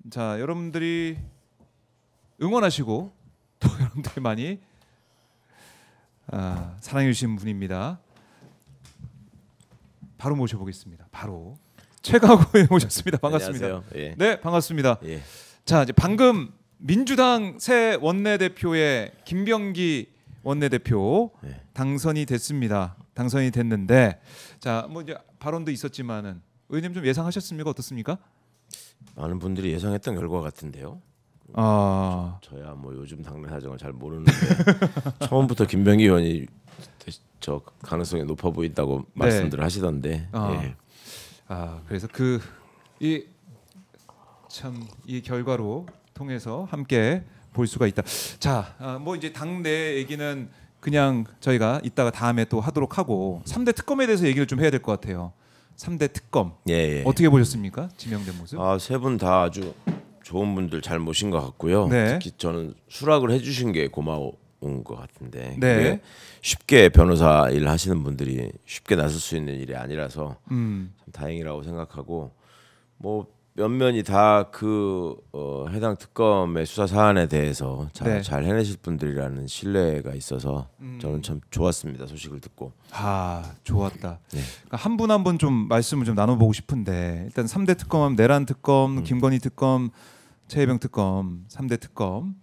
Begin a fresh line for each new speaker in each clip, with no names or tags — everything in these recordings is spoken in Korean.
자, 여러분들이 응원하시고 또 여러분들이 많이 사랑해 주신 분입니다. 바로 모셔보겠습니다. 바로 최강욱 의원 모셨습니다. 반갑습니다.
안녕하세요. 예.
네, 반갑습니다.
예.
자, 이제 방금 민주당 새 원내대표의 김병기 원내대표
예.
당선이 됐습니다. 당선이 됐는데, 자, 뭐 이제 발언도 있었지만은 의원님 좀 예상하셨습니까? 어떻습니까?
많은 분들이 예상했던 결과 같은데요. 저야 뭐 요즘 당내 사정을 잘 모르는데 처음부터 김병기 의원이 저 가능성이 높아 보인다고 말씀들 하시던데. 예.
그래서 이 결과로 통해서 함께 볼 수가 있다. 자, 뭐 이제 당내 얘기는 그냥 저희가 이따가 다음에 또 하도록 하고 3대 특검에 대해서 얘기를 좀 해야 될 것 같아요. 3대 특검.
예.
어떻게 보셨습니까? 지명된 모습?
세 분 다 아주 좋은 분들 잘 모신 것 같고요.
네.
특히 저는 수락을 해주신 게 고마운 것 같은데.
네.
쉽게 변호사 일 하시는 분들이 쉽게 나설 수 있는 일이 아니라서 참 다행이라고 생각하고, 뭐 면면이 다 해당 특검의 수사 사안에 대해서 잘 해내실 분들이라는 신뢰가 있어서 저는 참 좋았습니다. 소식을 듣고.
좋았다.
네.
그러니까 한 분 한 분 좀 말씀을 좀 나눠보고 싶은데, 일단 3대 특검, 내란 특검, 김건희 특검, 최혜병 특검, 3대 특검.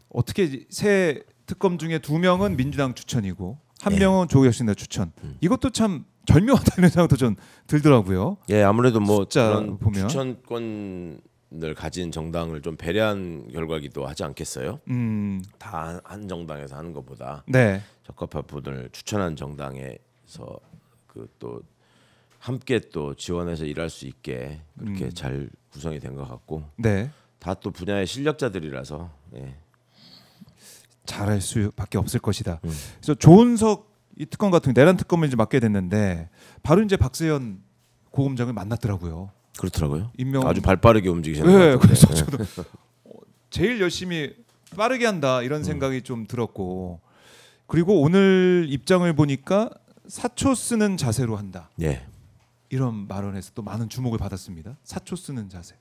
어떻게 새 특검 중에 2명은 민주당 추천이고 한 명은 조국혁신당 추천. 이것도 참 절묘하다는 생각도 좀 들더라고요.
예, 아무래도 뭐 그런
보면.
추천권을 가진 정당을 좀 배려한 결과기도 하지 않겠어요? 다 한 정당에서 하는 것보다
네.
적합한 분을 추천한 정당에서 또 함께 또 지원해서 일할 수 있게 그렇게 잘 구성이 된 것 같고,
네.
다 또 분야의 실력자들이라서
잘할 수밖에 없을 것이다. 그래서 조은석 이 특검 같은 내란 특검을 이제 맡게 됐는데 바로 이제 박세현 고검장을 만났더라고요.
그렇더라고요.
임명
아주 발빠르게 움직이시는
것
같은데.
그래서 저도 제일 열심히 빠르게 한다 이런 생각이 좀 들었고, 그리고 오늘 입장을 보니까 사초 쓰는 자세로 한다.
예.
이런 발언에서 또 많은 주목을 받았습니다. 사초 쓰는 자세.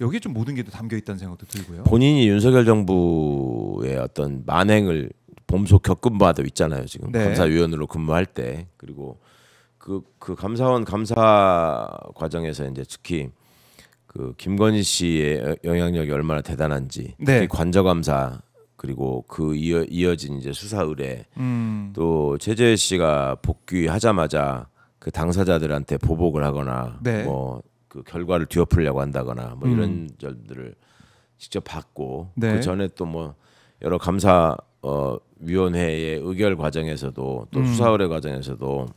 여기에 좀 모든 게 또 담겨 있다는 생각도 들고요.
본인이 윤석열 정부의 어떤 만행을 몸소 겪은 바도 있잖아요. 지금
네.
감사위원으로 근무할 때, 그리고 그 감사원 감사 과정에서 이제 특히 김건희 씨의 영향력이 얼마나 대단한지,
네.
특히 관저감사, 그리고 이어진 이제 수사 의뢰, 또 최재해 씨가 복귀하자마자 그 당사자들한테 보복을 하거나
네.
뭐 그 결과를 뒤엎으려고 한다거나 뭐 이런 점들을 직접 봤고,
네.
그 전에 또 뭐 여러 감사 위원회의 의결 과정에서도 또 수사 의뢰 과정에서도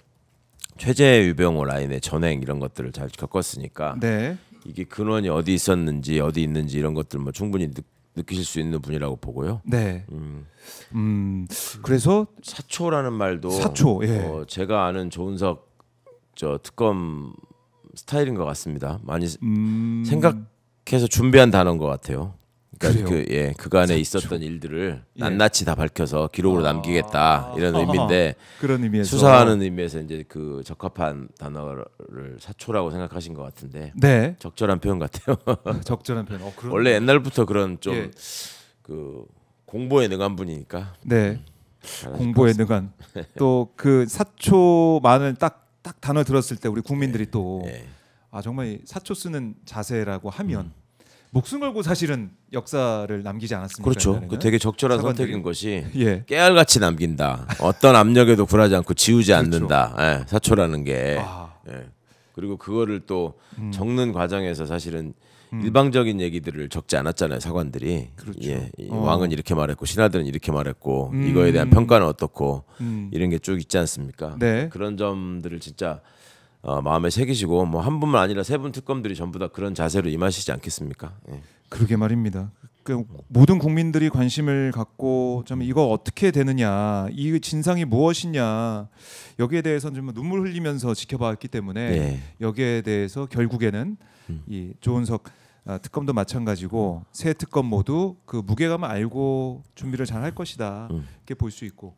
최재 유병호 라인의 전행 이런 것들을 잘 겪었으니까
네.
이게 근원이 어디 있었는지 어디 있는지 이런 것들 뭐 충분히 느끼실 수 있는 분이라고 보고요.
네. 그래서
사초라는 말도
사초. 예.
제가 아는 조은석 특검 스타일인 것 같습니다. 많이 생각해서 준비한 단어인 것 같아요. 그러니까 그간에 있었던 일들을 낱낱이 다 밝혀서 기록으로 남기겠다 이런 의미인데,
그런 의미에서
수사하는 의미에서 이제 그 적합한 단어를 사초라고 생각하신 것 같은데,
네.
적절한 표현 같아요.
적절한 표현.
원래 옛날부터 그런 좀 공보에 능한 분이니까.
네. 공보에 능한. 또 그 사초만을 딱 단어 들었을 때 우리 국민들이 또 정말 이 사초 쓰는 자세라고 하면 목숨 걸고 사실은 역사를 남기지 않았습니까?
그렇죠. 그 되게 적절한
사관들이.
선택인 것이 깨알같이 남긴다. 어떤 압력에도 굴하지 않고 지우지 않는다. 사초라는 게. 그리고 그거를 또 적는 과정에서 사실은 일방적인 얘기들을 적지 않았잖아요, 사관들이.
그렇죠.
왕은 이렇게 말했고 신하들은 이렇게 말했고 이거에 대한 평가는 어떻고 이런 게 쭉 있지 않습니까?
네.
그런 점들을 진짜 마음에 새기시고, 뭐 한 분만 아니라 3분 특검들이 전부 다 그런 자세로 임하시지 않겠습니까?
그러게 말입니다. 그 모든 국민들이 관심을 갖고 좀 이거 어떻게 되느냐, 이 진상이 무엇이냐, 여기에 대해서 좀 눈물 흘리면서 지켜봤기 때문에 여기에 대해서 결국에는 이 조은석 특검도 마찬가지고 새 특검 모두 그 무게감을 알고 준비를 잘 할 것이다, 이렇게 볼 수 있고,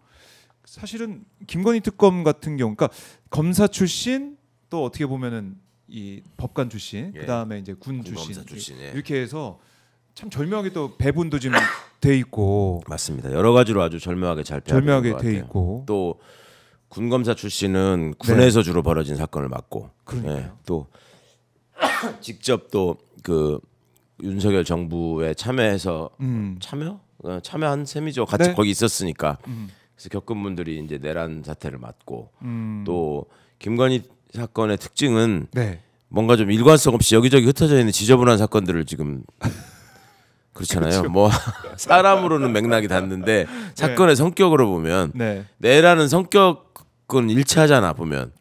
사실은 김건희 특검 같은 경우, 그러니까 검사 출신 또 어떻게 보면은 이 법관 출신,
예.
그다음에 이제 군
군검사
출신,
예.
이렇게 해서 참 절묘하게 또 배분도 지금 돼 있고
맞습니다. 여러 가지로 아주 절묘하게 잘
절묘하게 돼 있고
또 군검사 출신은 군에서 주로 벌어진 사건을 맡고
그러니까요.
또 직접 또 그 윤석열 정부에 참여해서 참여한 셈이죠. 같이
네.
거기 있었으니까. 그래서 겪은 분들이 이제 내란 사태를 맡고 또 김건희 사건의 특징은
네.
뭔가 좀 일관성 없이 여기저기 흩어져 있는 지저분한 사건들을 지금 그렇잖아요.
그렇죠.
뭐 사람으로는 맥락이 닿는데 사건의 성격으로 보면
네.
내라는 성격은 일치하잖아 보면.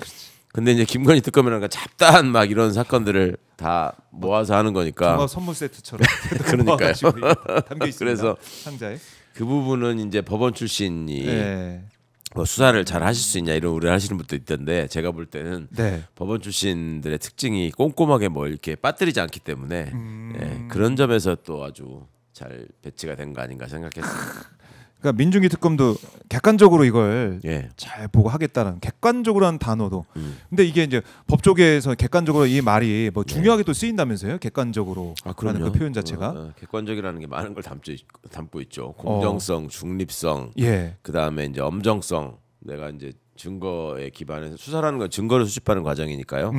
근데 이제 김건희 특검이라는 잡다한 막 이런 사건들을 다 모아서 하는 거니까.
종합 선물 세트처럼
그러니까요.
담겨 있습니다.
그래서
상자에.
그 부분은 이제 법원 출신이
네.
뭐 수사를 잘 하실 수 있냐 이런 우려를 하시는 분도 있던데 제가 볼 때는
네.
법원 출신들의 특징이 꼼꼼하게 뭐 이렇게 빠뜨리지 않기 때문에 예, 그런 점에서 또 아주 잘 배치가 된 거 아닌가 생각했습니다.
그러니까 민중기 특검도 객관적으로 이걸
예.
잘 보고 하겠다는 객관적으로라는 단어도. 근데 이게 이제 법 쪽에서 객관적으로 이 말이 뭐 중요하게 또 쓰인다면서요? 객관적으로라는 그 표현 자체가.
객관적이라는 게 많은 걸 담고 있죠. 공정성, 중립성,
예.
그 다음에 이제 엄정성. 내가 이제 증거에 기반해서 수사라는 건 증거를 수집하는 과정이니까요.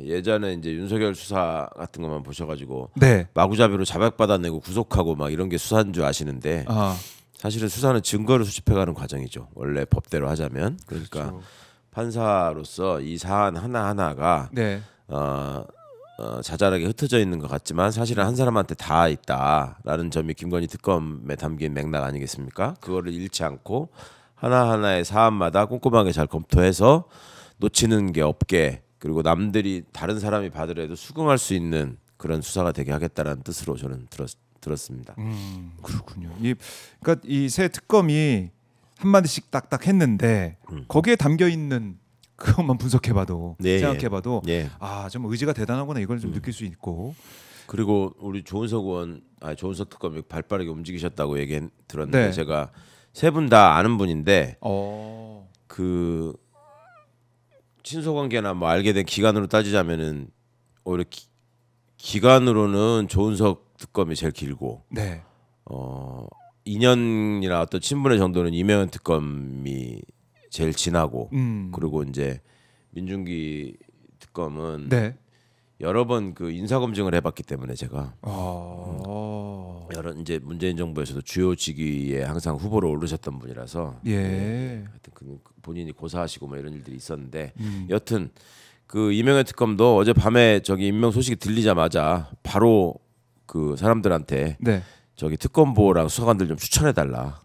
예전에 이제 윤석열 수사 같은 것만 보셔가지고
네.
마구잡이로 자백받아내고 구속하고 막 이런 게 수사인 줄 아시는데 사실은 수사는 증거를 수집해가는 과정이죠. 원래 법대로 하자면. 그러니까
그렇죠.
판사로서 이 사안 하나 하나가
네.
자잘하게 흩어져 있는 것 같지만 사실은 한 사람한테 다 있다라는 점이 김건희 특검에 담긴 맥락 아니겠습니까? 그거를 잃지 않고 하나하나의 사안마다 꼼꼼하게 잘 검토해서 놓치는 게 없게 그리고 남들이 다른 사람이 받으려도 수긍할 수 있는 그런 수사가 되게 하겠다라는 뜻으로 저는 들었습니다.
그렇군요. 그러니까 이 새 특검이 한 마디씩 딱딱 했는데 거기에 담겨 있는 그것만 분석해봐도
네,
생각해봐도
예.
좀 의지가 대단하구나 이걸 좀 느낄 수 있고.
그리고 우리 조은석 특검이 발빠르게 움직이셨다고 얘기 들었는데
네.
제가 세 분 다 아는 분인데 그 친소관계나 뭐 알게 된 기간으로 따지자면은 오히려 기간으로는 조은석 특검이 제일 길고
네.
2년이나 어떤 친분의 정도는 이명현 특검이 제일 진하고 그리고 이제 민중기 특검은
네.
여러 번 그 인사 검증을 해봤기 때문에 제가 여러 이제 문재인 정부에서도 주요 직위에 항상 후보로 오르셨던 분이라서
예.
하여튼 그 본인이 고사하시고 뭐 이런 일들이 있었는데 여튼 그 이명현 특검도 어제 밤에 저기 임명 소식이 들리자마자 바로 그 사람들한테
네.
저기 특검보랑 수사관들 좀 추천해 달라.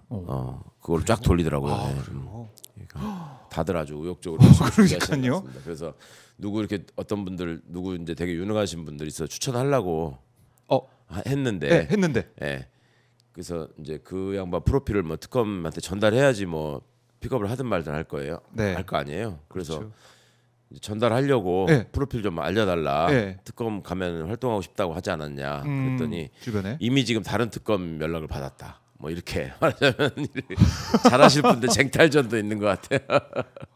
그걸 쫙 돌리더라고요. 네. 다들 아주 의욕적으로
그러니까요.
그래서 누구 이렇게 어떤 분들 누구 이제 되게 유능하신 분들 있어 추천하려고 했는데
네, 했는데.
예. 그래서 이제 그 양반 프로필을 뭐 특검한테 전달해야지 뭐 픽업을 하든 말든 할 거예요.
네.
할 거 아니에요. 그래서
그렇죠.
이제 전달하려고
네.
프로필 좀 알려달라.
네.
특검 가면 활동하고 싶다고 하지 않았냐. 그랬더니
주변에
이미 지금 다른 특검 연락을 받았다. 뭐 이렇게 말하자면 잘하실 분들 쟁탈전도 있는 것 같아요.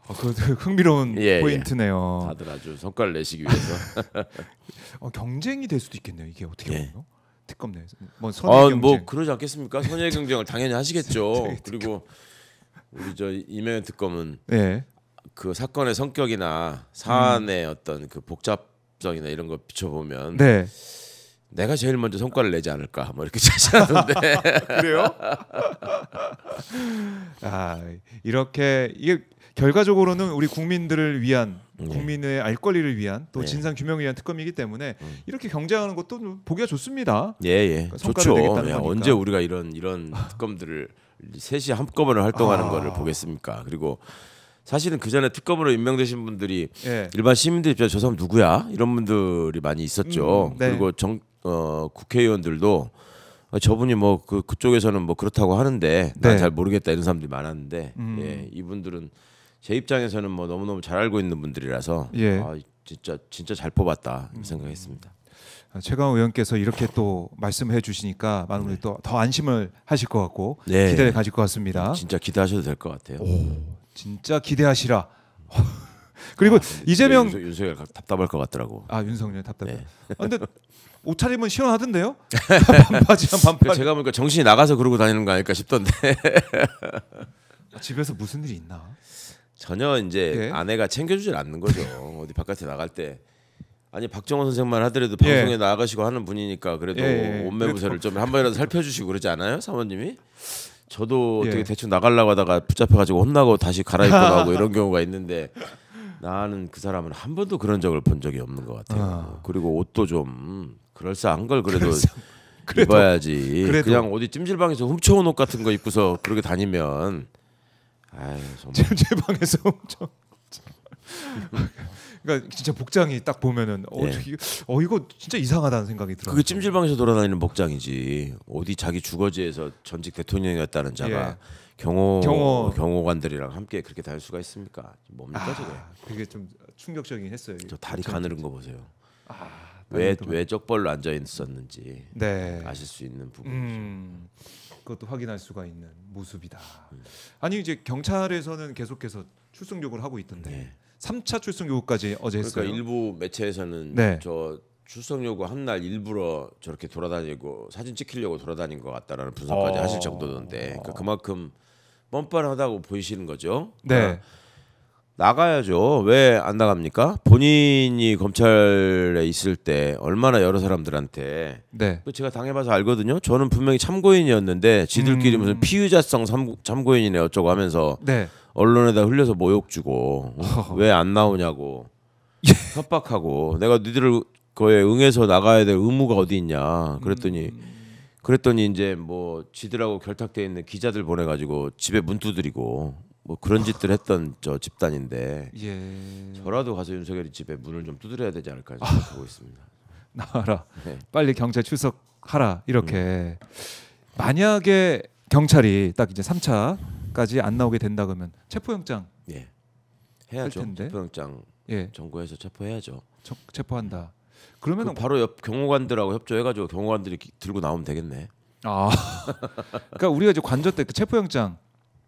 그 흥미로운
예,
포인트네요.
다들 아주 성과를 내시기 위해서.
경쟁이 될 수도 있겠네요. 이게 어떻게
예.
보면 특검 내에서 뭐 선의 경쟁.
뭐 그러지 않겠습니까? 선의 경쟁을 당연히 하시겠죠. 그리고 우리 저 이명현 특검은
예.
그 사건의 성격이나 사안의 어떤 그 복잡성이나 이런 거 비춰보면
네.
내가 제일 먼저 성과를 내지 않을까 뭐 이렇게 자신하던데.
그래요? 이렇게 이게 결과적으로는 우리 국민들을 위한 국민의 알 권리를 위한 또 진상 규명을 위한 특검이기 때문에 이렇게 경쟁하는 것도 좀 보기가 좋습니다.
예.
성과를
좋죠.
내겠다는
예,
거니까.
언제 우리가 이런 특검들을 셋이 한꺼번에 활동하는 거를 보겠습니까? 그리고 사실은 그 전에 특검으로 임명되신 분들이
예.
일반 시민들 입장에 저 사람 누구야? 이런 분들이 많이 있었죠.
네.
그리고 국회의원들도 저분이 뭐 그쪽에서는 뭐 그렇다고 하는데 난
네.
잘 모르겠다 이런 사람들이 많았는데 예, 이분들은 제 입장에서는 뭐 너무너무 잘 알고 있는 분들이라서
예.
진짜 잘 뽑았다 생각했습니다.
최강욱 의원께서 이렇게 또 말씀해 주시니까 많은 분들이 또 더 안심을 하실 것 같고
네.
기대를 가질 것 같습니다.
진짜 기대하셔도 될 것 같아요.
진짜 기대하시라. 그리고 이재명
윤석열 답답할 것 같더라고.
아 윤석열 답답해.
네.
근데 옷차림은 시원하던데요? 반바지랑 반팔.
제가 보니까 정신이 나가서 그러고 다니는 거 아닐까 싶던데.
집에서 무슨 일이 있나?
전혀 이제
예.
아내가 챙겨주질 않는 거죠. 어디 바깥에 나갈 때. 아니 박정원 선생만 하더라도 방송에
예.
나가시고 하는 분이니까 그래도 옷매무새를 좀 한 번이라도 살펴주시고 그러지 않아요, 사모님이? 저도
예.
어떻게 대충 나가려고 하다가 붙잡혀가지고 혼나고 다시 갈아입고 나오고 이런 경우가 있는데 나는 그 사람은 한 번도 그런 적을 본 적이 없는 것 같아요. 그리고 옷도 좀 그럴싸한 걸 그래도 입어야지.
그래도.
그냥 어디 찜질방에서 훔쳐온 옷 같은 거 입고서 그렇게 다니면 아유 정말.
제 방에서 엄청. 그러니까 진짜 복장이 딱 보면은 이거 진짜 이상하다는 생각이 들어요.
그게 찜질방에서 돌아다니는 복장이지. 어디 자기 주거지에서 전직 대통령이었다는 자가 경호관들이랑 함께 그렇게 다닐 수가 있습니까? 뭡니까 저게?
그게 좀 충격적이긴 했어요.
저 다리 가늘은 거 보세요.
왜
왜 쪽벌로 앉아 있었는지
네.
아실 수 있는 부분이죠.
그것도 확인할 수가 있는 모습이다. 아니 이제 경찰에서는 계속해서 출석 요구를 하고 있던데
네.
3차 출석 요구까지 어제 했어요.
그러니까 일부 매체에서는
네.
저 출석 요구 한 날 일부러 저렇게 돌아다니고 사진 찍히려고 돌아다닌 것 같다라는 분석까지 하실 정도던데 그러니까 그만큼 뻔뻔하다고 보이시는 거죠.
네.
그러니까 나가야죠. 왜 안 나갑니까? 본인이 검찰에 있을 때 얼마나 여러 사람들한테
네.
제가 당해봐서 알거든요. 저는 분명히 참고인이었는데 지들끼리 무슨 피의자성 참고인이네 어쩌고 하면서
네.
언론에다 흘려서 모욕 주고 왜 안 나오냐고 협박하고 내가 니들을 거에 응해서 나가야 될 의무가 어디 있냐 그랬더니 이제 뭐 지들하고 결탁돼 있는 기자들 보내가지고 집에 문 두드리고 뭐 그런 짓들 했던 저 집단인데 저라도 가서 윤석열이 집에 문을 좀 두드려야 되지 않을까 생각하고 있습니다.
나와라.
네.
빨리 경찰 출석하라. 이렇게 만약에 경찰이 딱 이제 3차까지 안 나오게 된다 그러면 체포영장
해야죠.
텐데.
체포영장 청구해서 체포해야죠.
체포한다. 그러면
바로 옆 경호관들하고 협조해가지고 경호관들이 들고 나오면 되겠네.
그러니까 우리가 이제 관저 때 그 체포영장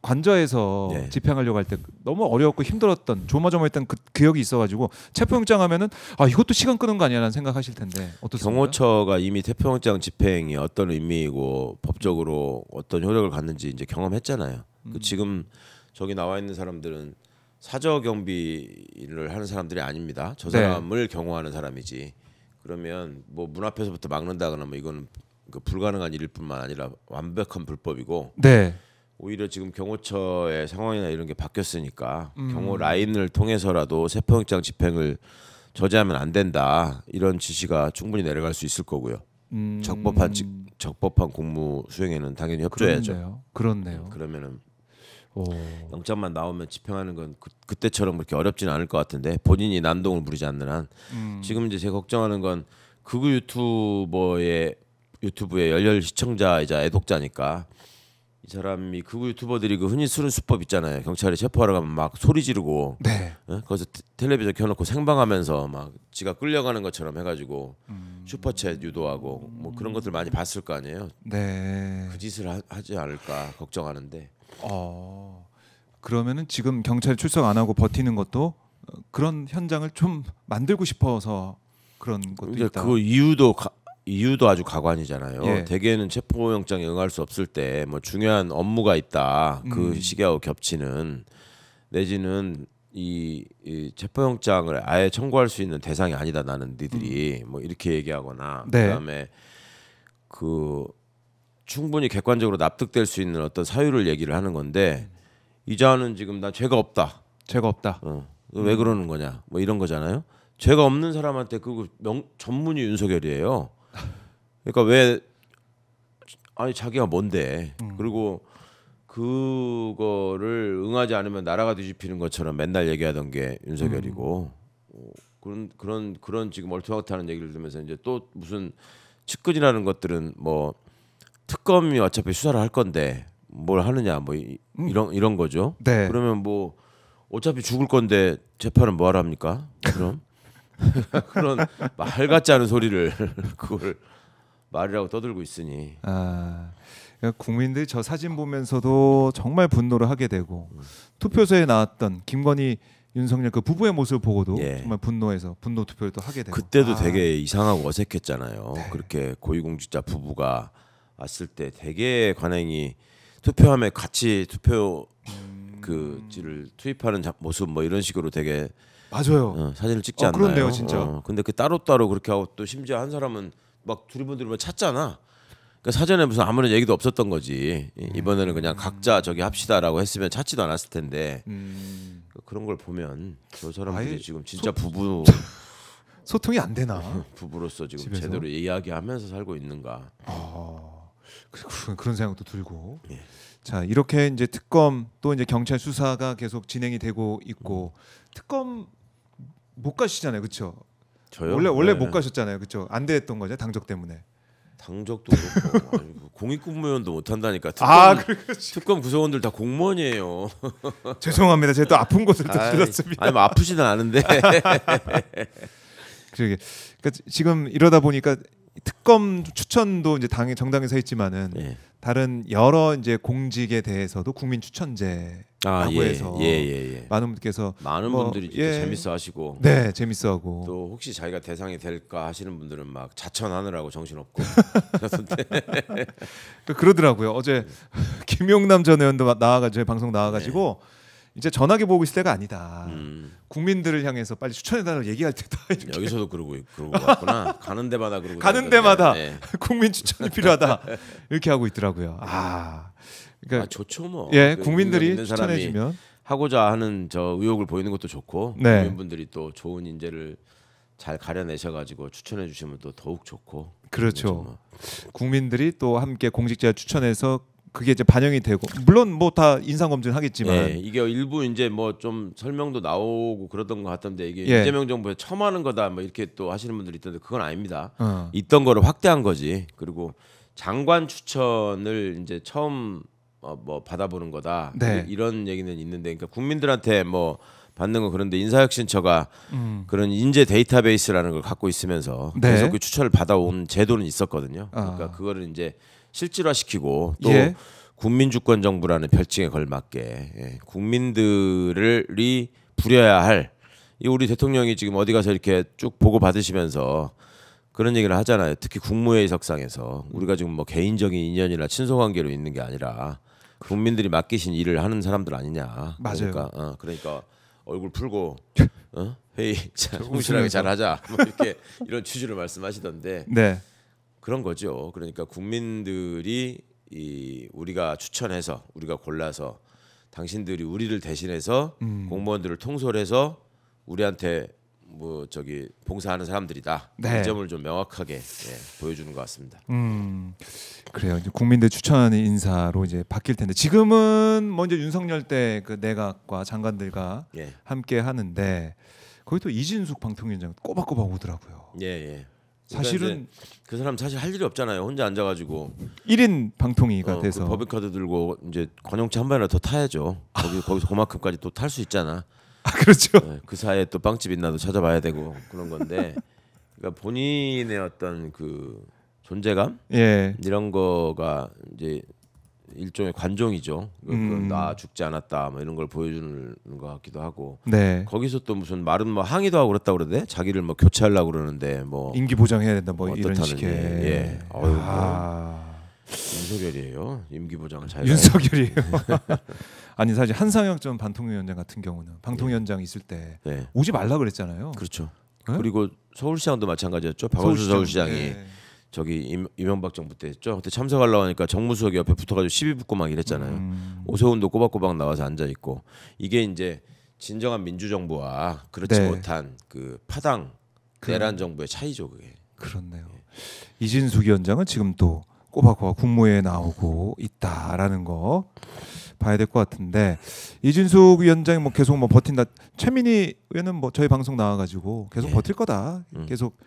관저에서 집행하려고 할 때 너무 어려웠고 힘들었던 조마조마했던 그 기억이 있어가지고 체포영장 하면은 이것도 시간 끄는 거 아니야라는 생각하실 텐데 어떻습니까?
경호처가 이미 체포영장 집행이 어떤 의미이고 법적으로 어떤 효력을 갖는지 이제 경험했잖아요. 지금 저기 나와 있는 사람들은 사저 경비를 하는 사람들이 아닙니다. 저 사람을 경호하는 사람이지. 그러면 뭐 문 앞에서부터 막는다거나 뭐 이건 그 불가능한 일일 뿐만 아니라 완벽한 불법이고. 오히려 지금 경호처의 상황이나 이런 게 바뀌었으니까 경호 라인을 통해서라도 체포영장 집행을 저지하면 안 된다 이런 지시가 충분히 내려갈 수 있을 거고요. 적법한 공무 수행에는 당연히 협조해야죠.
그렇네요.
그러면은 영장만 나오면 집행하는 건 그때처럼 그렇게 어렵지는 않을 것 같은데 본인이 난동을 부리지 않는 한 지금 이제 제가 걱정하는 건 극우 유튜브의 열혈 시청자이자 애독자니까. 이 사람이 극우 유튜버들이 그 흔히 쓰는 수법 있잖아요. 경찰에 체포하러 가면 막 소리 지르고 거기서 텔레비전 켜놓고 생방하면서 막 지가 끌려가는 것처럼 해가지고 슈퍼챗 유도하고 뭐 그런 것들 많이 봤을 거 아니에요. 그 짓을 하지 않을까 걱정하는데.
그러면은 지금 경찰 출석 안 하고 버티는 것도 그런 현장을 좀 만들고 싶어서 그런 것도 있다.
그 이유도 아주 가관이잖아요. 대개는 체포영장에 응할 수 없을 때 뭐 중요한 업무가 있다. 그 시기하고 겹치는 내지는 이 체포영장을 아예 청구할 수 있는 대상이 아니다. 나는 니들이 뭐 이렇게 얘기하거나 그다음에 그 충분히 객관적으로 납득될 수 있는 어떤 사유를 얘기를 하는 건데 이자는 지금 나 죄가 없다. 왜 그러는 거냐? 뭐 이런 거잖아요. 죄가 없는 사람한테 그 전문이 윤석열이에요. 그러니까 왜 자기가 뭔데? 그리고 그거를 응하지 않으면 나라가 뒤집히는 것처럼 맨날 얘기하던 게 윤석열이고 그런 지금 얼토당토하는 얘기를 들으면서 이제 또 무슨 측근이라는 것들은 뭐 특검이 어차피 수사를 할 건데 뭘 하느냐 뭐 이런 거죠. 그러면 뭐 어차피 죽을 건데 재판은 뭐 하라 합니까? 그럼 그런 말 같지 않은 소리를 그걸 말이라고 떠들고 있으니
국민들이 저 사진 보면서도 정말 분노를 하게 되고 투표소에 나왔던 김건희 윤석열 그 부부의 모습을 보고도
예.
정말 분노해서 분노 투표를 또 하게 되고
그때도 되게 이상하고 어색했잖아요.
네.
그렇게 고위공직자 부부가 왔을 때 되게 관행이 투표함에 같이 투표 그지를 투입하는 모습 뭐 이런 식으로 되게
맞아요.
사진을 찍지 않나요?
그렇네요, 진짜.
근데 그 따로따로 그렇게 하고 또 심지어 한 사람은 막 두리번두리번 찾잖아. 그러니까 사전에 무슨 아무런 얘기도 없었던 거지. 이번에는 그냥 각자 저기 합시다라고 했으면 찾지도 않았을 텐데 그런 걸 보면 저 사람들이 지금 진짜
소통이 안 되나?
부부로서 지금
집에서?
제대로 이야기하면서 살고 있는가?
그런 생각도 들고.
예.
자, 이렇게 이제 특검 또 이제 경찰 수사가 계속 진행이 되고 있고 특검 못 가시잖아요, 그렇죠?
저요?
원래
네.
못 가셨잖아요, 그렇죠? 안 됐던 거죠, 당적 때문에.
당적도 그렇고 아니, 공익근무원도 못 한다니까. 특검 구성원들 다 공무원이에요.
죄송합니다, 제가 또 아픈 곳을 또 들었습니다.
아니 뭐 아프지는 않은데.
그러니까 지금 이러다 보니까 특검 추천도 이제 정당에서 했지만은
예.
다른 여러 이제 공직에 대해서도 국민 추천제라고 해서 많은 분들께서
많은 분들이 진짜 재밌어하시고
네 재밌어하고
또 혹시 자기가 대상이 될까 하시는 분들은 막 자천하느라고 정신없고 그러던데
그러더라고요. 어제 김용남 전 의원도 나와가지고 저희 방송 나와가지고 이제 전화기 보고 있을 때가 아니다. 국민들을 향해서 빨리 추천해달라고 얘기할 때다.
여기서도 그러고 왔구나. 가는 데마다 그러고
가는 데마다 국민 추천이 필요하다 이렇게 하고 있더라고요. 그러니까
좋죠 뭐.
예, 국민들이 추천해주면
하고자 하는 저 의욕을 보이는 것도 좋고
네.
국민분들이 또 좋은 인재를 잘 가려내셔가지고 추천해 주시면 또 더욱 좋고.
그렇죠.
뭐.
국민들이 또 함께 공직자 추천해서 그게 이제 반영이 되고 물론 뭐 다 인상 검증 하겠지만
이게 일부 이제 뭐 좀 설명도 나오고 그러던 것 같던데 이게
예.
이재명 정부에 처음하는 거다 뭐 이렇게 또 하시는 분들이 있던데 그건 아닙니다.
어.
있던 거를 확대한 거지. 그리고 장관 추천을 이제 처음 뭐 받아보는 거다.
네.
이런 얘기는 있는데 그러니까 국민들한테 뭐 받는 건 그런데 인사혁신처가 그런 인재 데이터베이스라는 걸 갖고 있으면서
네.
계속 그 추천을 받아온 제도는 있었거든요. 그러니까 그거를 이제 실질화시키고 또
예.
국민주권 정부라는 별칭에 걸맞게 국민들이 부려야 할 이 우리 대통령이 지금 어디 가서 이렇게 쭉 보고 받으시면서 그런 얘기를 하잖아요. 특히 국무회의석상에서 우리가 지금 뭐 개인적인 인연이나 친소관계로 있는 게 아니라 국민들이 맡기신 일을 하는 사람들 아니냐.
맞아요.
그러니까 얼굴 풀고 회의 성실하게 잘하자. 뭐 이렇게 이런 취지로 말씀하시던데.
네.
그런 거죠. 그러니까 국민들이 우리가 추천해서 우리가 골라서 당신들이 우리를 대신해서 공무원들을 통솔해서 우리한테 뭐 저기 봉사하는 사람들이다.
네.
이 점을 좀 명확하게 보여주는 것 같습니다.
그래요. 이제 국민들 추천하는 인사로 이제 바뀔 텐데 지금은 먼저 윤석열 때 그 내각과 장관들과 함께 하는데 거기 또 이진숙 방통위원장 꼬박꼬박 오더라고요.
예.
사실은
그 사람 사실 할 일이 없잖아요. 혼자 앉아가지고
1인 방통위가 돼서
그 법인카드 들고 이제 관용차 한 번이라도 더 타야죠. 거기서 그만큼까지 또 탈 수 있잖아.
그렇죠.
그 사이에 또 빵집 있나도 찾아봐야 되고 그런 건데, 그러니까 본인의 어떤 그 존재감 이런 거가 이제 일종의 관종이죠. 나 죽지 않았다 뭐 이런 걸 보여주는 것 같기도 하고.
네.
거기서 또 무슨 말은 뭐 항의도 하고 그랬다 그러대. 자기를 뭐 교체하려고 그러는데 뭐
임기 보장해야 된다 뭐 이런 식의.
예. 윤석열이에요. 임기 보장을 잘.
윤석열이에요. 아니 사실 한상혁 전 방통위원장 같은 경우는 방통위원장 있을 때 오지 말라 그랬잖아요.
그렇죠.
네?
그리고 서울시장도 마찬가지였죠. 박원순 서울시장이
네.
저기 이명박 정부 때 했죠. 그때 참석하려고 하니까 정무수석이 옆에 붙어가지고 시비 붙고 막 이랬잖아요. 오세훈도 꼬박꼬박 나와서 앉아 있고. 이게 이제 진정한 민주정부와 그렇지 못한 그 파당 내란 정부의 차이죠, 그게.
그렇네요. 이진숙 위원장은 지금 또 꼬박꼬박 국무회에 나오고 있다라는 거 봐야 될 것 같은데, 이진숙 위원장이 뭐 계속 뭐 버틴다. 최민희 의원은 뭐 저희 방송 나와가지고 계속 버틸 거다. 계속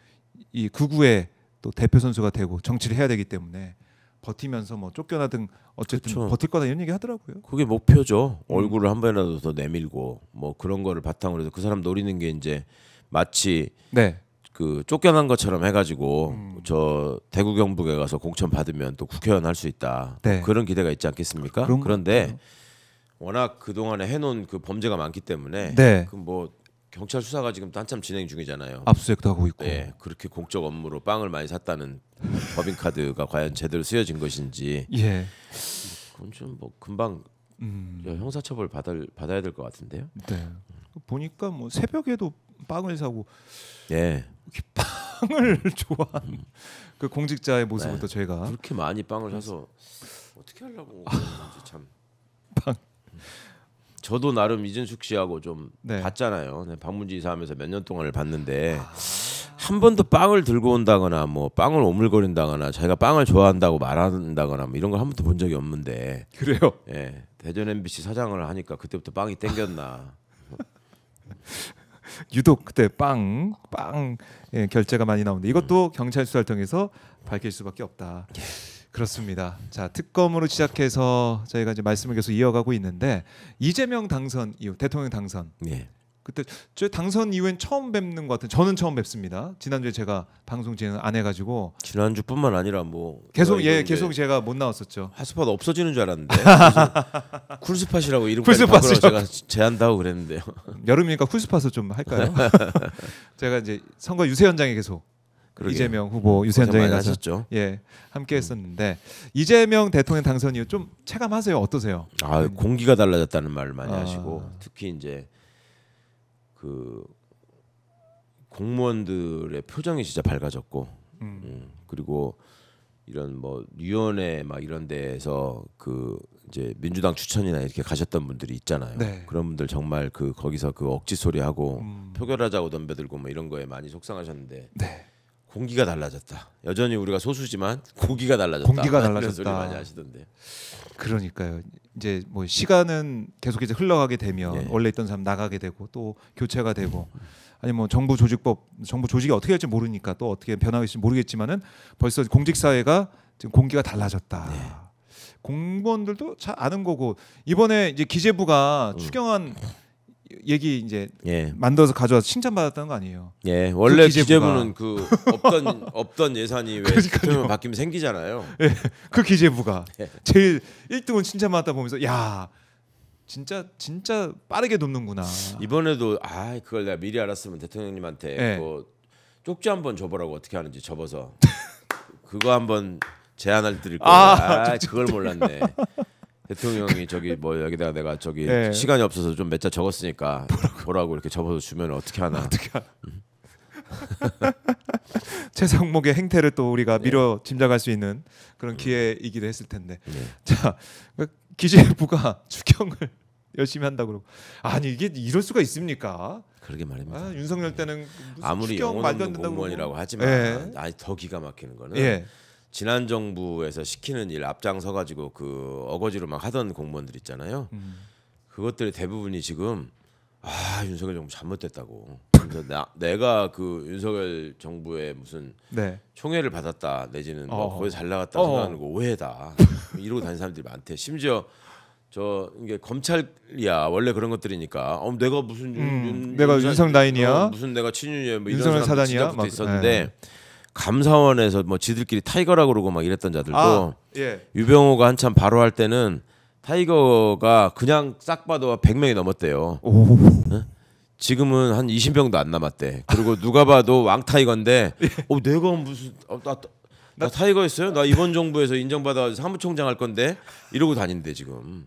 이 극우의 또 대표 선수가 되고 정치를 해야 되기 때문에 버티면서 뭐 쫓겨나든 어쨌든 버틸 거다 이런 얘기 하더라고요.
그게 목표죠. 얼굴을 한 번이라도 더 내밀고 뭐 그런 거를 바탕으로 해서 그 사람 노리는 게 이제 마치 그 쫓겨난 것처럼 해가지고 저 대구 경북에 가서 공천 받으면 또 국회의원 할 수 있다. 그런 기대가 있지 않겠습니까? 그런데 워낙 그 동안에 해놓은 그 범죄가 많기 때문에
네.
그 뭐 경찰 수사가 지금 한참 진행 중이잖아요.
압수수색도 하고 있고.
네, 그렇게 공적 업무로 빵을 많이 샀다는 법인카드가 과연 제대로 쓰여진 것인지.
예.
그건 좀 뭐 금방 형사처벌 받아야 될 것 같은데요.
네. 보니까 뭐 새벽에도 빵을 사고.
예.
빵을 좋아하는 그 공직자의 모습부터
네.
제가
그렇게 많이 빵을 사서 어떻게 하려고 그러는지 참.
빵.
저도 나름 이준숙 씨하고 좀
네.
봤잖아요. 네, 방문지 이사하면서 몇 년 동안을 봤는데 한 번도 빵을 들고 온다거나 뭐 빵을 오물거린다거나 자기가 빵을 좋아한다고 말한다거나 뭐 이런 걸 한 번도 본 적이 없는데.
그래요.
예, 대전 MBC 사장을 하니까 그때부터 빵이 땡겼나.
유독 그때 빵 예, 결제가 많이 나오는데 이것도 경찰 수사를 통해서 밝힐 수밖에 없다. 그렇습니다. 자, 특검으로 시작해서 저희가 이제 말씀을 계속 이어가고 있는데 이재명 당선 이후 대통령 당선.
예.
그때 저 당선 이후엔 처음 뵙는 것 같은. 저는 처음 뵙습니다. 지난주에 제가 방송 진행 안 해가지고
지난주뿐만 아니라 뭐
계속 계속 제가 못 나왔었죠.
핫스팟 없어지는 줄 알았는데 쿨스팟이라고 이름까지
쿨스팟이라고.
바꾸라고 제가 제안다고 그랬는데요.
여름이니까 쿨스팟을 좀 할까요? 제가 이제 선거 유세 현장에 계속
그러게요.
이재명 후보 유세 현장에 가서
하셨죠.
예 함께 했었는데 이재명 대통령 당선 이후 좀 체감하세요? 어떠세요?
아, 공기가 달라졌다는 말을 많이 하시고 특히 이제 그 공무원들의 표정이 진짜 밝아졌고 그리고 이런 뭐 위원회 막 이런 데에서 그 이제 민주당 추천이나 이렇게 가셨던 분들이 있잖아요.
네.
그런 분들 정말 그 거기서 그 억지 소리 하고 표결하자고 덤벼들고 뭐 이런 거에 많이 속상하셨는데
네.
공기가 달라졌다. 여전히 우리가 소수지만 공기가 달라졌다.
공기가
이런
달라졌다.
소리 많이 하시던데.
그러니까요. 이제 뭐 시간은 계속 이제 흘러가게 되면
예.
원래 있던 사람 나가게 되고 또 교체가 되고 아니 뭐 정부 조직이 어떻게 할지 모르니까 또 어떻게 변하겠지 모르겠지만은 벌써 공직 사회가 지금 공기가 달라졌다.
네.
공무원들도 잘 아는 거고 이번에 이제 기재부가 추경안 얘기 이제
예.
만들어서 가져와서 칭찬받았다는 거 아니에요?
예, 원래
기재부가.
기재부는 그 없던 예산이 왜
그러니까요.
대통령 바뀌면 생기잖아요.
예, 그 기재부가
예.
제일 1등은 칭찬받다 보면서 야 진짜 빠르게 돕는구나.
이번에도 그걸 내가 미리 알았으면 대통령님한테
예.
뭐 쪽지 한번 줘보라고 어떻게 하는지 접어서 그거 한번 제안을 드릴 거예요. 그걸 몰랐네. 대통령이 저기 뭐 여기다가 내가 저기
예.
시간이 없어서 좀 몇 자 적었으니까 보라고 이렇게 접어서 주면 어떻게 하나.
최상목의 행태를 또 우리가 미뤄 짐작할 수 있는 그런 기회이기도 했을 텐데. 자, 기재부가 추경을 열심히 한다고 그러고 아니 이게 이럴 수가 있습니까?
그러게 말입니다.
윤석열 때는 무슨
아무리
추경
영혼
말도 안
없는
된다고
공무원이라고
그러고.
하지만
예.
더 기가 막히는 거는
예.
지난 정부에서 시키는 일 앞장서 가지고 그 어거지로 막 하던 공무원들 있잖아요. 그것들이 대부분이 지금 윤석열 정부 잘못됐다고. 그래서 내가 그 윤석열 정부의 무슨
네.
총애를 받았다 내지는 뭐 거기 잘 나갔다 생각하는 거 오해다. 이러고 다니는 사람들이 많대. 심지어 이게 검찰이야 원래 그런 것들이니까 내가 무슨
내가 윤석라인이야
무슨 내가 친윤이야 뭐
윤석열
이런
사단이야
사람들
막
있었는데 감사원에서 뭐 지들끼리 타이거라고 그러고 막 이랬던 자들도
예.
유병호가 한참 바로 할 때는 타이거가 그냥 싹 봐도 100명이 넘었대요.
오.
지금은 한 20명도 안 남았대. 그리고 누가 봐도 왕타이거인데 내가 무슨 나 타이거였어요? 나 이번 정부에서 인정받아 사무총장 할 건데 이러고 다닌대 지금.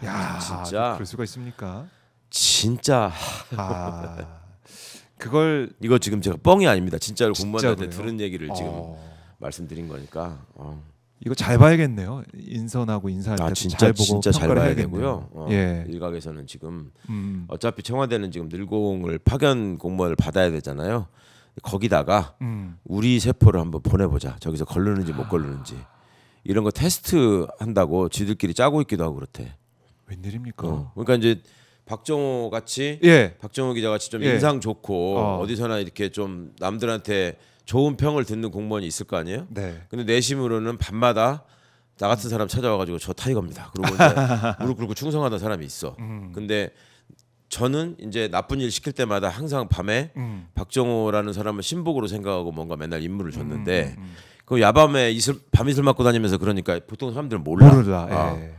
야,
진짜
그럴 수가 있습니까?
진짜
그걸
이거 지금 제가 뻥이 아닙니다. 진짜로 공무원한테
진짜로요?
들은 얘기를 지금 말씀드린 거니까.
이거 잘 봐야겠네요. 인선하고 인사할 때
진짜
잘 보고
진짜 잘
평가를
봐야
해야겠네요.
되고요.
예.
일각에서는 지금 어차피 청와대는 지금 늘공을 파견 공무원을 받아야 되잖아요. 거기다가 우리 세포를 한번 보내보자. 저기서 걸르는지 못 걸르는지 이런 거 테스트 한다고 지들끼리 짜고 있기도 하고 그렇대.
웬일입니까?
그러니까 이제 박정호 같이
예.
박정호 기자 같이 좀
예.
인상 좋고 어디서나 이렇게 좀 남들한테 좋은 평을 듣는 공무원이 있을 거 아니에요?
네.
근데 내심으로는 밤마다 나 같은 사람 찾아와가지고 저 타이거입니다. 그리고 이제 무릎 꿇고 충성하던 사람이 있어. 근데 저는 이제 나쁜 일 시킬 때마다 항상 밤에 박정호라는 사람을 신복으로 생각하고 뭔가 맨날 임무를 줬는데 그 야밤에 밤이슬 맞고 다니면서 그러니까 보통 사람들은 몰라.
예.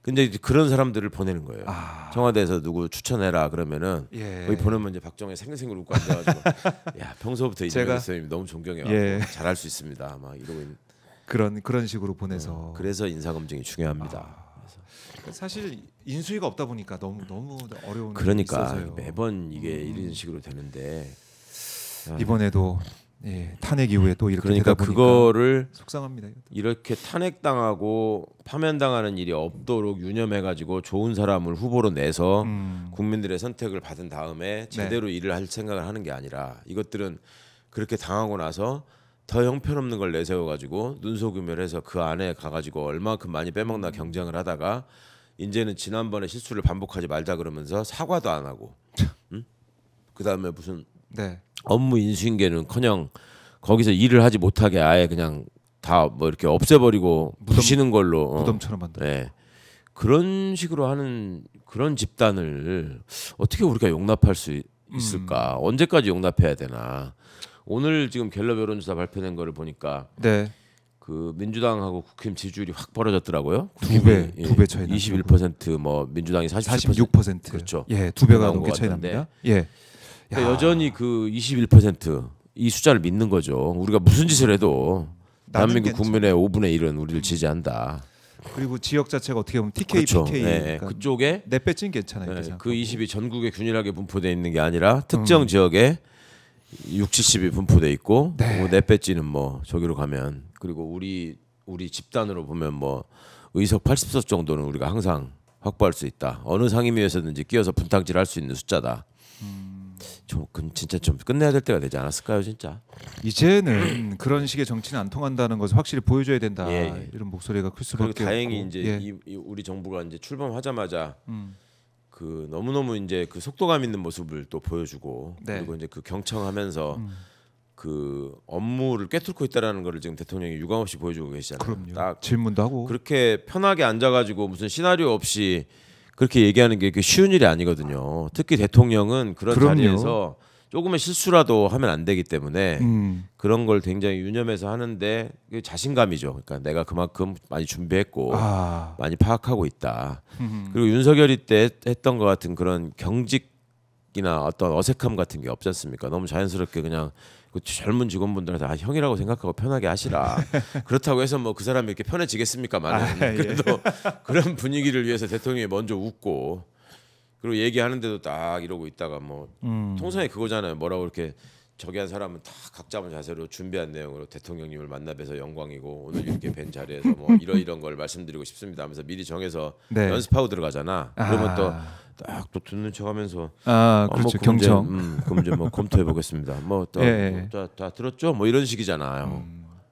근데 이제 그런 사람들을 보내는 거예요. 청와대에서 누구 추천해라 그러면은
예.
거기 보내면 이제 박정희 생생을 웃고 앉아가지고 야 평소부터 이재명 대표님 너무 존경해요.
예.
잘할 수 있습니다. 막 이러고 있는
그런 식으로 보내서
그래서 인사검증이 중요합니다.
사실 인수위가 없다 보니까 너무 어려운
그러니까
점이 있어서요.
매번 이게 이런 식으로 되는데
이번에도 예, 탄핵 이후에 또 이렇게
그러니까
되다 보니까
그거를
속상합니다.
이렇게 탄핵당하고 파면당하는 일이 없도록 유념해가지고 좋은 사람을 후보로 내서 국민들의 선택을 받은 다음에 제대로 일을 할 생각을 하는 게 아니라 이것들은 그렇게 당하고 나서 더 형편없는 걸 내세워가지고 눈속임을 해서 그 안에 가가지고 얼마큼 많이 빼먹나 경쟁을 하다가 이제는 지난번에 실수를 반복하지 말자 그러면서 사과도 안 하고 그 다음에 무슨 업무 인수인계는커녕 거기서 일을 하지 못하게 아예 그냥 다 뭐 이렇게 없애버리고 부시는 걸로
무덤처럼 만들어.
네. 그런 식으로 하는 그런 집단을 어떻게 우리가 용납할 수 있을까? 언제까지 용납해야 되나? 오늘 지금 갤럽 여론조사 발표된 거를 보니까 그 민주당하고 국힘 지지율이 확 벌어졌더라고요.
두 배 차이 나요.
21%뭐 민주당이
46%.
그렇죠.
예, 두 배가 넘게 차이 납니다. 예.
그러니까 여전히 그 21%이 숫자를 믿는 거죠. 우리가 무슨 짓을 해도 대한민국 국민의 5분의 1은 우리를 지지한다.
그리고 지역 자체가 어떻게 보면 TK,
그렇죠.
PK
그러니까 그쪽에
내 배지는 괜찮아요.
그 20이 전국에 균일하게 분포되어 있는 게 아니라 특정 지역에 6, 70이 분포돼 있고 내 배지는 뭐 저기로 가면 그리고 우리 집단으로 보면 뭐 의석 80석 정도는 우리가 항상 확보할 수 있다. 어느 상임위에서든지 끼어서 분탕질할 수 있는 숫자다. 진짜 좀 끝내야 될 때가 되지 않았을까요, 진짜?
이제는 그런 식의 정치는 안 통한다는 것을 확실히 보여줘야 된다. 이런 목소리가 클 수밖에 없고.
다행히 이제 우리 정부가 이제 출범하자마자 그 너무너무 이제 그 속도감 있는 모습을 또 보여주고 그리고 이제 그 경청하면서 그 업무를 꿰뚫고 있다라는 거를 지금 대통령이 유감없이 보여주고 계시잖아요.
그럼요.
딱
질문도 하고
그렇게 편하게 앉아가지고 무슨 시나리오 없이 그렇게 얘기하는 게 쉬운 일이 아니거든요. 특히 대통령은 그런 자리에서 조금의 실수라도 하면 안 되기 때문에 그런 걸 굉장히 유념해서 하는데 자신감이죠. 그러니까 내가 그만큼 많이 준비했고 많이 파악하고 있다. 그리고 윤석열이 때 했던 것 같은 그런 경직이나 어떤 어색함 같은 게 없지 않습니까? 너무 자연스럽게 그냥 그 젊은 직원분들한테 형이라고 생각하고 편하게 하시라. 그렇다고 해서 뭐 그 사람이 이렇게 편해지겠습니까만 그래도 그런 분위기를 위해서 대통령이 먼저 웃고 그리고 얘기하는데도 딱 이러고 있다가 뭐 통상에 그거잖아요. 뭐라고 이렇게 저기 한 사람은 다 각 잡은 자세로 준비한 내용으로 대통령님을 만나 뵈서 영광이고 오늘 이렇게 뵌 자리에서 뭐 이런 걸 말씀드리고 싶습니다 하면서 미리 정해서 연습하고 들어가잖아. 그러면 또 딱 또 듣는 척하면서
그렇죠. 경청.
그럼 이제 뭐 검토해 보겠습니다. 다 들었죠? 뭐 이런 식이잖아요.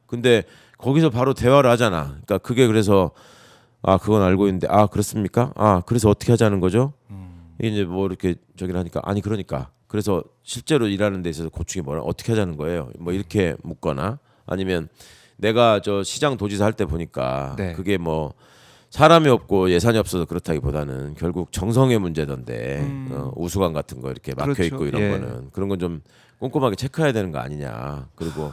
근데 거기서 바로 대화를 하잖아. 그러니까 그게 그래서 그건 알고 있는데 그렇습니까? 그래서 어떻게 하자는 거죠? 이제 뭐 이렇게 저기를 하니까 아니 그러니까 그래서 실제로 일하는 데 있어서 고충이 뭐라 어떻게 하자는 거예요? 뭐 이렇게 묻거나 아니면 내가 저 시장 도지사 할 때 보니까 그게 뭐 사람이 없고 예산이 없어서 그렇다기보다는 결국 정성의 문제던데 우수관 같은 거 이렇게 막혀 있고 이런 거는 그런 건 좀 꼼꼼하게 체크해야 되는 거 아니냐. 그리고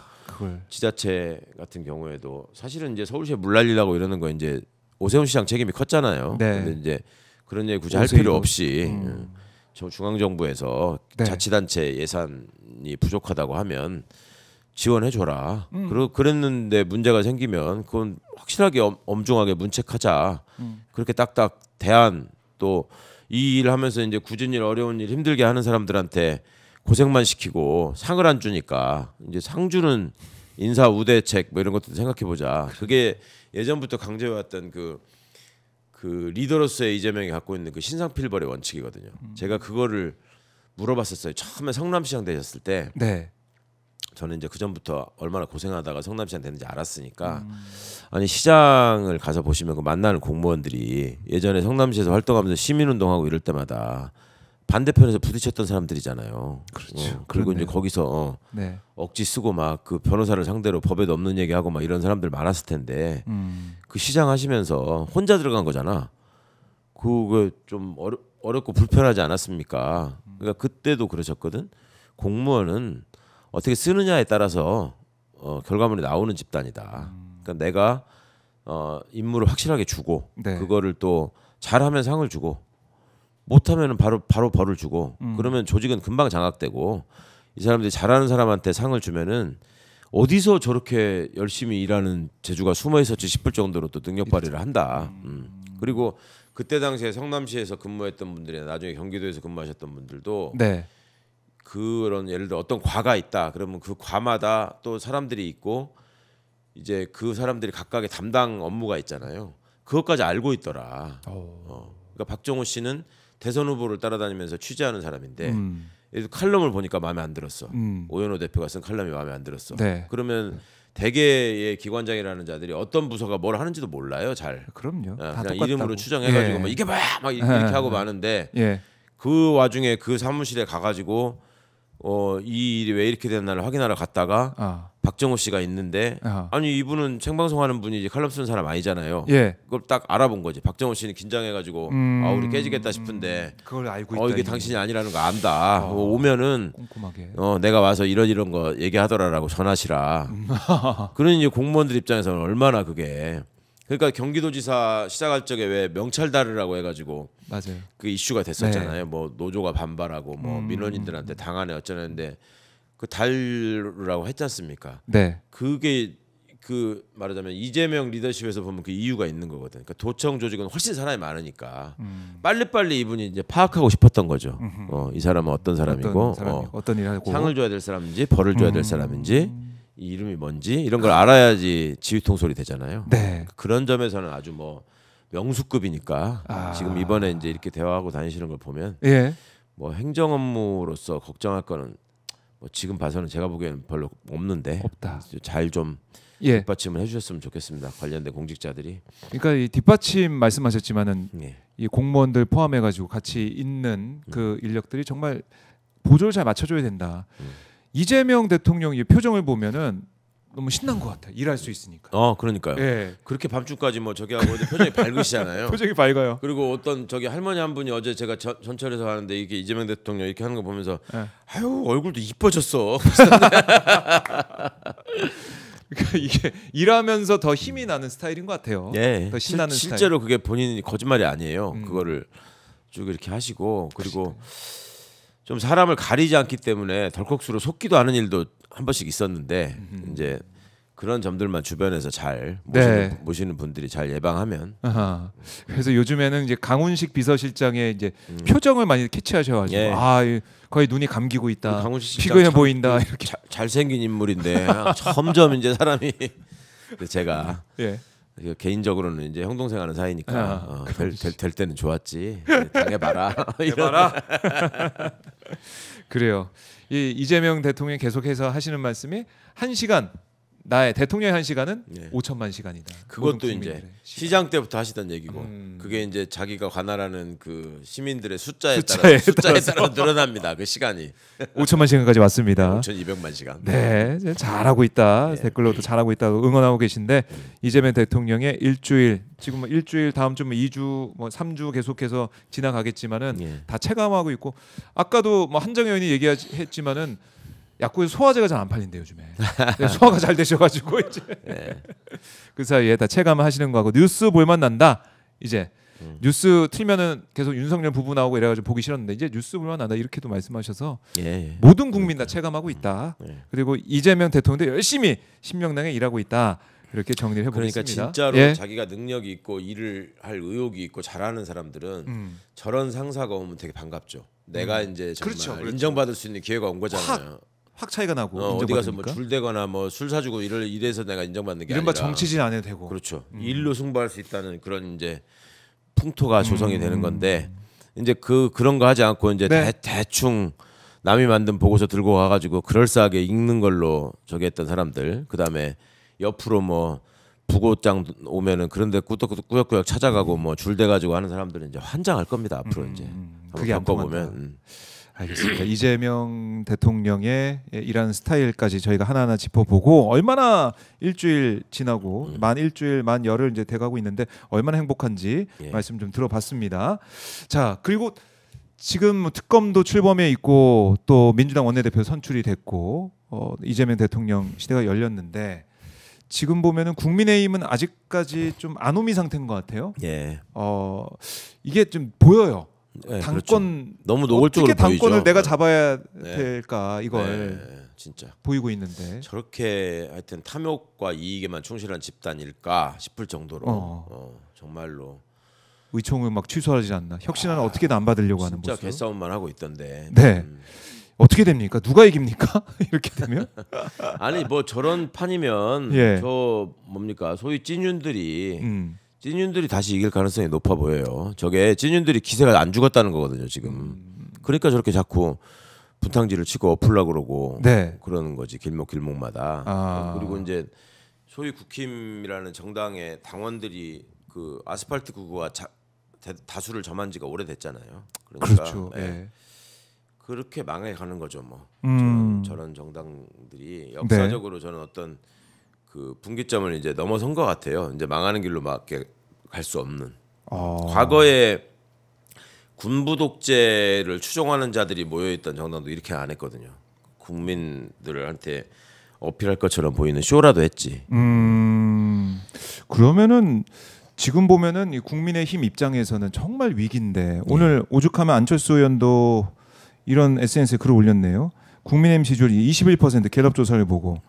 지자체 같은 경우에도 사실은 이제 서울시에 물 날리려고 이러는 거 이제 오세훈 시장 책임이 컸잖아요. 근데 이제 그런 얘기 굳이 할 필요 없이 저 중앙정부에서 자치단체 예산이 부족하다고 하면 지원해 줘라. 그리고 그랬는데 문제가 생기면 그건 확실하게 엄중하게 문책하자. 그렇게 딱딱 대안 또 이 일 하면서 이제 굳은 일 어려운 일 힘들게 하는 사람들한테 고생만 시키고 상을 안 주니까 이제 상 주는 인사 우대책 뭐 이런 것도 생각해 보자. 그게 예전부터 강조해왔던 그 리더로서의 이재명이 갖고 있는 그 신상필벌의 원칙이거든요. 제가 그거를 물어봤었어요. 처음에 성남시장 되셨을 때 저는 이제 그 전부터 얼마나 고생하다가 성남시장 되는지 알았으니까 아니 시장을 가서 보시면 그 만나는 공무원들이 예전에 성남시에서 활동하면서 시민운동하고 이럴 때마다 반대편에서 부딪혔던 사람들이잖아요.
그렇죠.
그리고 이제 거기서 억지 쓰고 막 그 변호사를 상대로 법에도 없는 얘기하고 막 이런 사람들 많았을 텐데 그 시장 하시면서 혼자 들어간 거잖아. 그거 좀 어렵고 불편하지 않았습니까? 그러니까 그때도 그러셨거든. 공무원은 어떻게 쓰느냐에 따라서 결과물이 나오는 집단이다. 그러니까 내가 임무를 확실하게 주고 그거를 또 잘하면 상을 주고 못하면 바로 벌을 주고 그러면 조직은 금방 장악되고 이 사람들이 잘하는 사람한테 상을 주면은 어디서 저렇게 열심히 일하는 재주가 숨어 있었지 싶을 정도로 또 능력 발휘를 한다. 그리고 그때 당시에 성남시에서 근무했던 분들이나 나중에 경기도에서 근무하셨던 분들도
네.
그런 예를 들어 어떤 과가 있다. 그러면 그 과마다 또 사람들이 있고 이제 그 사람들이 각각의 담당 업무가 있잖아요. 그것까지 알고 있더라. 그러니까 박정호 씨는 대선 후보를 따라다니면서 취재하는 사람인데 칼럼을 보니까 마음에 안 들었어. 오연호 대표가 쓴 칼럼이 마음에 안 들었어.
네.
그러면 대개의 기관장이라는 자들이 어떤 부서가 뭘 하는지도 몰라요. 잘.
그럼요. 다
그냥
똑같다고.
이름으로 추정해가지고
예.
뭐 이게 뭐야 막 이렇게 하고 마는데
예.
그 와중에 그 사무실에 가가지고 이 일이 왜 이렇게 됐나를 확인하러 갔다가 박정호 씨가 있는데 아니 이분은 생방송하는 분이지 칼럼 쓰는 사람 아니잖아요.
예.
그걸 딱 알아본 거지. 박정호 씨는 긴장해가지고 우리 깨지겠다 싶은데
그걸 알고 있다.
이게 당신이 아니라는 거 안다. 오면은
꼼꼼하게.
내가 와서 이런 거 얘기하더라라고 전하시라. 그런 이제 공무원들 입장에서는 얼마나 그게 그러니까 경기도지사 시작할 적에 왜 명찰 다르라고 해가지고
맞아요.
그 이슈가 됐었잖아요. 뭐 노조가 반발하고 뭐 민원인들한테 당하네 어쩌는데 그 달라고 했지 않습니까?
네.
그게 그 말하자면 이재명 리더십에서 보면 그 이유가 있는 거거든. 그러니까 도청 조직은 훨씬 사람이 많으니까 빨리빨리 이분이 이제 파악하고 싶었던 거죠. 이 사람은 어떤 사람이고
어떤 일을 하고
상을 줘야 될 사람인지 벌을 줘야 될 사람인지 이 이름이 뭔지 이런 걸 알아야지 지휘통솔이 되잖아요.
네.
그런 점에서는 아주 뭐 명수급이니까 지금 이번에 이제 이렇게 대화하고 다니시는 걸 보면
예.
뭐 행정 업무로서 걱정할 거는 뭐 지금 봐서는 제가 보기에는 별로 없는데
없다.
잘 좀
예.
뒷받침을 해주셨으면 좋겠습니다. 관련된 공직자들이.
그러니까 이 뒷받침 말씀하셨지만은
예.
이 공무원들 포함해가지고 같이 있는 그 인력들이 정말 보조를 잘 맞춰줘야 된다. 이재명 대통령의 표정을 보면은 너무 신난 것 같아. 일할 수 있으니까.
그러니까요.
예.
그렇게 밤중까지 뭐 저기 하고 표정이 밝으시잖아요.
표정이 밝아요.
그리고 어떤 저기 할머니 한 분이 어제 제가 전철에서 하는데 이게 이재명 대통령 이렇게 하는 거 보면서 아유 얼굴도 이뻐졌어.
그러니까 이게 일하면서 더 힘이 나는 스타일인 것 같아요.
예.
더 신나는 스타일.
실제로 그게 본인이 거짓말이 아니에요. 그거를 쭉 이렇게 하시고 그리고 좀 사람을 가리지 않기 때문에 덜컥수로 속기도 하는 일도 한 번씩 있었는데 이제 그런 점들만 주변에서 잘 모시는 분들이 잘 예방하면.
그래서 요즘에는 이제 강훈식 비서실장의 이제 표정을 많이 캐치하셔가지고 거의 눈이 감기고 있다. 피곤해 보인다. 이렇게
잘생긴 인물인데 점점 이제 사람이 제가 개인적으로는 이제 형 동생 하는 사이니까 될 때는 좋았지. 당해봐라.
해봐라. 그래요. 이재명 대통령이 계속해서 하시는 말씀이 1시간 나의 대통령의 1시간은 5천만 시간이다.
그것도 이제 시장 때부터 하시던 얘기고 그게 이제 자기가 관할하는 그 시민들의 숫자에 따라 늘어납니다. 그 시간이
5천만 시간까지 왔습니다.
5,200만 시간.
네, 잘하고 있다. 댓글로도 잘하고 있다고 응원하고 계신데 이재명 대통령의 일주일 지금 뭐 일주일 다음 주 뭐 2주 뭐 3주 계속해서 지나가겠지만은 다 체감하고 있고 아까도 뭐 한정혜 의원이 얘기했지만은 약국에서 소화제가 잘 안 팔린대 요즘에. 소화가 잘 되셔가지고 이제 그 사이에 다 체감하시는 거하고 뉴스 볼만 난다. 이제 뉴스 틀면은 계속 윤석열 부부 나오고 이래가지고 보기 싫었는데 이제 뉴스 볼만 난다 이렇게도 말씀하셔서 모든 국민 다 체감하고 있다. 그리고 이재명 대통령도 열심히 신명나게 일하고 있다. 이렇게 정리를 해보겠습니다.
그러니까 진짜로 자기가 능력이 있고 일을 할 의욕이 있고 잘하는 사람들은 저런 상사가 오면 되게 반갑죠. 내가 이제 정말
그렇죠.
인정받을 수 있는 기회가 온 거잖아요.
확 차이가 나고
어디 가서 뭐 줄대거나 뭐 술 사주고 이래서 내가 인정받는 게
이른바
아니라
정치질 안 해도 되고
그렇죠. 일로 승부할 수 있다는 그런 이제 풍토가 조성이 되는 건데 이제 그런 거 하지 않고 이제 대충 남이 만든 보고서 들고 가가지고 그럴싸하게 읽는 걸로 저기 했던 사람들 그다음에 옆으로 뭐 부고장 오면은 그런데 꾸역꾸역 찾아가고 뭐 줄대 가지고 하는 사람들은 이제 환장할 겁니다 앞으로 이제
그게 안
겪어보면
알겠습니다. 이재명 대통령의 일하는 스타일까지 저희가 하나하나 짚어보고 얼마나 일주일 지나고 만 일주일 만 열흘 이제 돼가고 있는데 얼마나 행복한지 말씀 좀 들어봤습니다. 자 그리고 지금 특검도 출범해 있고 또 민주당 원내대표 선출이 됐고 이재명 대통령 시대가 열렸는데 지금 보면은 국민의힘은 아직까지 좀 아노미 상태인 것 같아요.
예.
이게 좀 보여요.
네,
당권
그렇죠. 너무 노골적으로
어떻게 당권을
보이죠.
내가 잡아야
네.
될까 이걸
네, 진짜
보이고 있는데
저렇게 하여튼 탐욕과 이익에만 충실한 집단일까 싶을 정도로 정말로
의총을 막 취소하지 않나. 혁신안을 어떻게든 안 받으려고 하는
진짜
모습.
개싸움만 하고 있던데.
네. 어떻게 됩니까? 누가 이깁니까? 이렇게 되면?
아니 뭐 저런 판이면
예.
저 뭡니까 소위 찐윤들이 다시 이길 가능성이 높아 보여요. 저게 찐윤들이 기세가 안 죽었다는 거거든요 지금. 그러니까 저렇게 자꾸 분탕질을 치고 엎으려고 그러고
네.
그러는 거지 길목길목마다.
아.
그리고 이제 소위 국힘이라는 정당의 당원들이 그 아스팔트 구구와 다수를 점한 지가 오래됐잖아요. 그러니까
그렇죠.
예.
예.
그렇게 망해가는 거죠 뭐. 저런 정당들이 역사적으로 저는 어떤 그 분기점을 이제 넘어선 것 같아요. 이제 망하는 길로 막 갈 수 없는. 과거에 군부 독재를 추종하는 자들이 모여있던 정당도 이렇게 안 했거든요. 국민들한테 어필할 것처럼 보이는 쇼라도 했지.
그러면은 지금 보면은 이 국민의힘 입장에서는 정말 위기인데 오늘 오죽하면 안철수 의원도 이런 SNS에 글을 올렸네요. 국민의힘 지지율이 21% 갤럽 조사를 보고